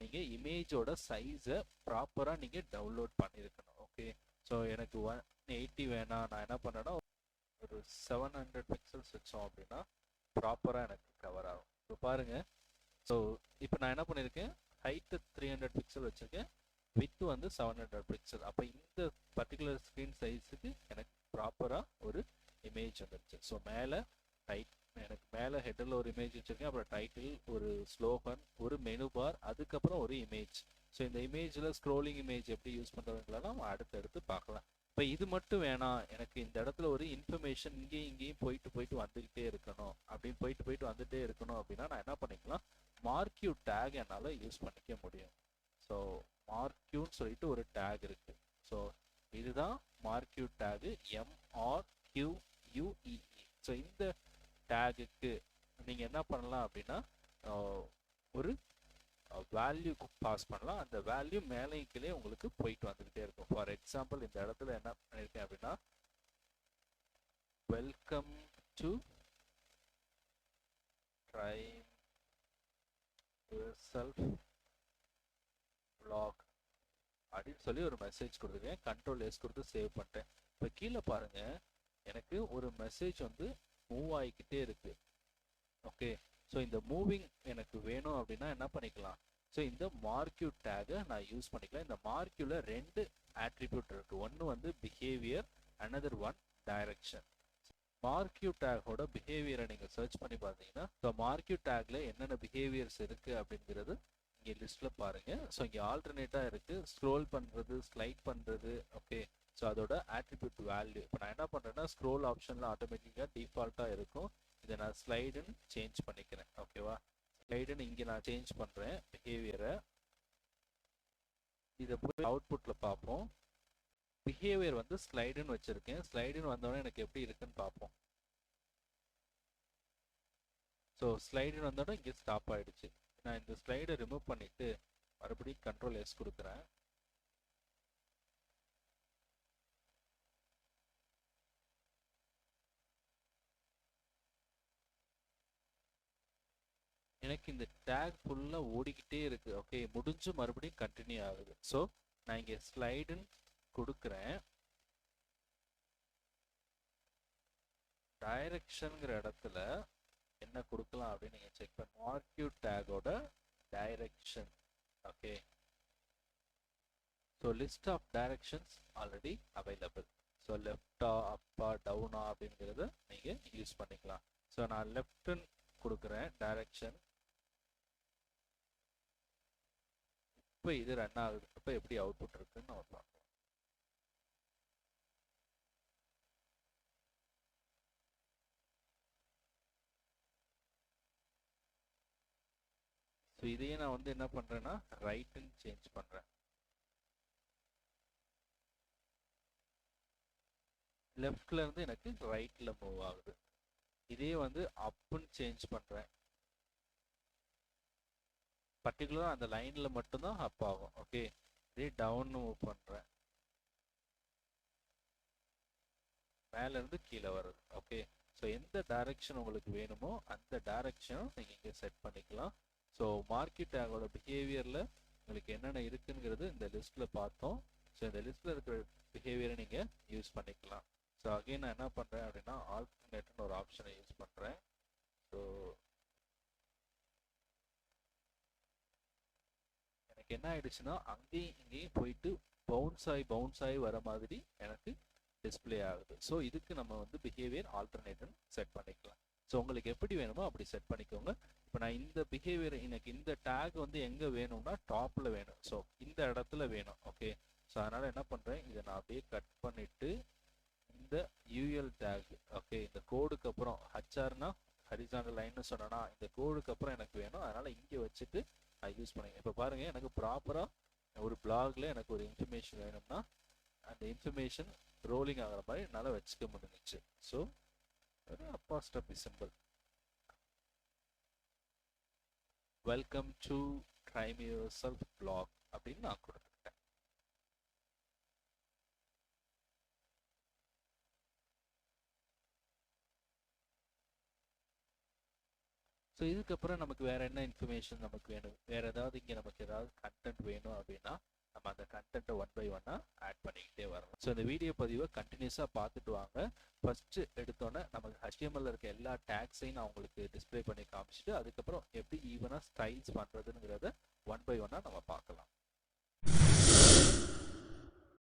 நீங்கள் இமேஜோட சைஸை ப்ராப்பராக நீங்கள் டவுன்லோட் பண்ணியிருக்கணும். ஓகே, ஸோ எனக்கு 180 வேணாம், நான் என்ன பண்ணேன்னா ஒரு 700 பிக்சல்ஸ் வச்சோம் அப்படின்னா ப்ராப்பராக எனக்கு கவர் ஆகும். இப்போ பாருங்கள், ஸோ இப்போ நான் என்ன பண்ணியிருக்கேன், ஹைட்டு 300 பிக்சல் வச்சுருக்கேன், வித்து வந்து 700 பிக்சல். அப்போ இந்த பர்டிகுலர் ஸ்க்ரீன் சைஸுக்கு எனக்கு ப்ராப்பராக ஒரு இமேஜ் வந்துருச்சு. ஸோ மேலே எனக்கு மேலே ஹெட்டில் ஒரு இமேஜ் வச்சுருக்கேன், அப்புறம் டைட்டில், ஒரு ஸ்லோகன், ஒரு மெனு பார், அதுக்கப்புறம் ஒரு இமேஜ். ஸோ இந்த இமேஜில் ஸ்க்ரோலிங் இமேஜ் எப்படி யூஸ் பண்ணுறதுங்களெல்லாம் அடுத்தடுத்து பார்க்கலாம். இப்போ இது மட்டும் வேணாம், எனக்கு இந்த இடத்துல ஒரு இன்ஃபர்மேஷன் இங்கேயும் போயிட்டு போயிட்டு வந்துக்கிட்டே இருக்கணும், அப்படின்னு போயிட்டு வந்துகிட்டே இருக்கணும் அப்படின்னா நான் என்ன பண்ணிக்கலாம், மார்க்யூ டேக் என்னால் யூஸ் பண்ணிக்க முடியும். ஸோ மார்க்யூன்னு சொல்லிட்டு ஒரு டேக் இருக்கு. ஸோ இதுதான் மார்க்யூ டேகு, MRQUEE. ஸோ இந்த டேகுக்கு நீங்கள் என்ன பண்ணலாம் அப்படின்னா ஒரு வேல்யூ பாஸ் பண்ணலாம். அந்த வேல்யூ மேலே கீழே உங்களுக்கு போயிட்டு வந்துக்கிட்டே இருக்கும். ஃபார் எக்ஸாம்பிள் இந்த இடத்துல என்ன பண்ணியிருக்கேன் அப்படின்னா welcome to try yourself vlog அப்படின்னு சொல்லி ஒரு மெசேஜ் கொடுத்துருக்கேன். கண்ட்ரோல் S கொடுத்து சேவ் பண்ணிட்டேன். இப்போ கீழே பாருங்க, எனக்கு ஒரு மெசேஜ் வந்து மூவ் ஆகிக்கிட்டே இருக்கு. ஓகே, ஸோ இந்த மூவிங் எனக்கு வேணும் அப்படின்னா என்ன பண்ணிக்கலாம், ஸோ இந்த மார்க்யூ டேகை நான் யூஸ் பண்ணிக்கலாம். இந்த மார்க்யூவில் 2 ஆட்ரிபியூட் இருக்குது. ஒன்று வந்து behaviour, another one direction. Marquee டேகோட பிஹேவியரை நீங்கள் சர்ச் பண்ணி பார்த்தீங்கன்னா ஸோ மார்க்யூ டேக்ல என்னென்ன பிஹேவியர்ஸ் இருக்குது அப்படிங்கிறது இங்கே லிஸ்ட்டில் பாருங்கள். ஸோ இங்கே ஆல்டர்னேட்டாக இருக்குது, ஸ்க்ரோல் பண்ணுறது, ஸ்லைட் பண்ணுறது. ஓகே, ஸோ அதோட ஆட்ரிபியூட் வேல்யூ இப்போ நான் என்ன பண்ணுறேன்னா ஸ்க்ரோல் ஆப்ஷனில் ஆட்டோமேட்டிக்காக டிஃபால்ட்டாக இருக்கும். இதை நான் ஸ்லைடுன்னு சேஞ்ச் பண்ணிக்கிறேன். ஓகேவா, ஸ்லைடுன்னு இங்கே நான் சேஞ்ச் பண்ணுறேன் பிஹேவியரை. இதை போய் அவுட்புட்டில் பார்ப்போம். பிஹேவியர் வந்து ஸ்லைடுன்னு வச்சுருக்கேன். ஸ்லைடுன்னு வந்தோடனே எனக்கு எப்படி இருக்குன்னு பார்ப்போம். ஸோ ஸ்லைடுன்னு வந்தோடனே இங்கே ஸ்டாப் ஆகிடுச்சு. நான் இந்த ஸ்லைடை ரிமூவ் பண்ணிவிட்டு மறுபடியும் கண்ட்ரோல் S கொடுக்குறேன். எனக்கு இந்த டேக் ஃபுல்லாக ஓடிக்கிட்டே இருக்குது. ஓகே, முடிஞ்சு மறுபடியும் கண்டினியூ ஆகுது. ஸோ நான் இங்கே ஸ்லைடுன்னு கொடுக்குறேன். டைரக்ஷனுங்கிற இடத்துல என்ன கொடுக்கலாம் அப்படின்னு நீங்கள் செக் பண்ண, மார்க்யூ டேகோட direction. Okay, so list of directions already available. So லெஃப்டா, அப்பா, டவுனா அப்படிங்கிறத நீங்கள் யூஸ் பண்ணிக்கலாம். ஸோ நான் லெஃப்ட்னு கொடுக்குறேன் டைரக்ஷன். இப்போ இது ரன் ஆகுது. இப்போ எப்படி அவுட்புட் இருக்குன்னு நம்ம பார்க்கலாம். இதையே நான் வந்து என்ன பண்ணுறேன்னா ரைட்டுன்னு சேஞ்ச் பண்ணுறேன். லெஃப்டில் இருந்து எனக்கு ரைட்டில் மூவ் ஆகுது. இதே வந்து அப்புன்னு சேஞ்ச் பண்ணுறேன். பர்டிகுலராக அந்த லைனில் மட்டும்தான் அப் ஆகும். ஓகே, இதே டவுன் மூவ் பண்ணுறேன், மேலேருந்து கீழே வருது. ஓகே, ஸோ எந்த டைரக்ஷன் உங்களுக்கு வேணுமோ அந்த டைரக்ஷனும் நீங்கள் இங்கே செட் பண்ணிக்கலாம். ஸோ மார்க்கெட் டேகோட பிஹேவியரில் உங்களுக்கு என்னென்ன இருக்குங்கிறது இந்த லிஸ்ட்டில் பார்த்தோம். ஸோ இந்த லிஸ்ட்டில் இருக்கிற பிஹேவியரை நீங்கள் யூஸ் பண்ணிக்கலாம். ஸோ அகைன் நான் என்ன பண்ணுறேன் அப்படின்னா ஆல்டர்னேட்னு ஒரு ஆப்ஷனை யூஸ் பண்ணுறேன். ஸோ எனக்கு என்ன ஆயிடுச்சுன்னா அங்கேயும் இங்கேயும் போயிட்டு பவுன்ஸ் ஆகி வர மாதிரி எனக்கு டிஸ்பிளே ஆகுது. ஸோ இதுக்கு நம்ம வந்து பிஹேவியர் ஆல்டர்னேட்னு செட் பண்ணிக்கலாம். ஸோ உங்களுக்கு எப்படி வேணுமோ அப்படி செட் பண்ணிக்கோங்க. இப்போ நான் இந்த பிஹேவியர் எனக்கு இந்த டேக் வந்து எங்கே வேணும்னா டாப்பில் வேணும். ஸோ இந்த இடத்துல வேணும். ஓகே, ஸோ அதனால் என்ன பண்ணுறேன், இதை நான் அப்படியே கட் பண்ணிவிட்டு இந்த யூஎல் டேக், ஓகே, இந்த கோடுக்கு அப்புறம் ஹச்ஆர்னா ஹரிசாண்டல் லைன்னு சொன்னேன்னா இந்த கோடுக்கு அப்புறம் எனக்கு வேணும். அதனால் இங்கே வச்சுட்டு நான் யூஸ் பண்ணிக்கிறேன். இப்போ பாருங்கள், எனக்கு ப்ராப்பராக ஒரு பிளாகில் எனக்கு ஒரு இன்ஃபர்மேஷன் வேணும்னா அந்த இன்ஃபர்மேஷன் ரோலிங் ஆகிற மாதிரி என்னால் வச்சுக்க முடிஞ்சிச்சு. ஸோ ஒரு apostrophe symbol, welcome to try me yourself blog அப்படின்னு நான் கொடுத்துக்கிட்டேன். ஸோ இதுக்கப்புறம் நமக்கு வேற என்ன இன்ஃபர்மேஷன் நமக்கு வேணும், வேற ஏதாவது இங்கே நமக்கு ஏதாவது கண்டென்ட் வேணும் அப்படின்னா நம்ம அந்த கண்டென்ட்டை 1 by 1 ஆட் பண்ணிக்கிட்டே வரலாம். ஸோ இந்த வீடியோ பதிவை கண்டினியூஸாக பார்த்துட்டு வாங்க. ஃபஸ்ட்டு எடுத்தோன்னே நமக்கு HTML இருக்க எல்லா டேக்ஸையும் நான் உங்களுக்கு டிஸ்பிளே பண்ணி காமிச்சிட்டு அதுக்கப்புறம் எப்படி ஈவனாக ஸ்டைல்ஸ் பண்ணுறதுங்கிறத 1 by 1 நம்ம பார்க்கலாம்.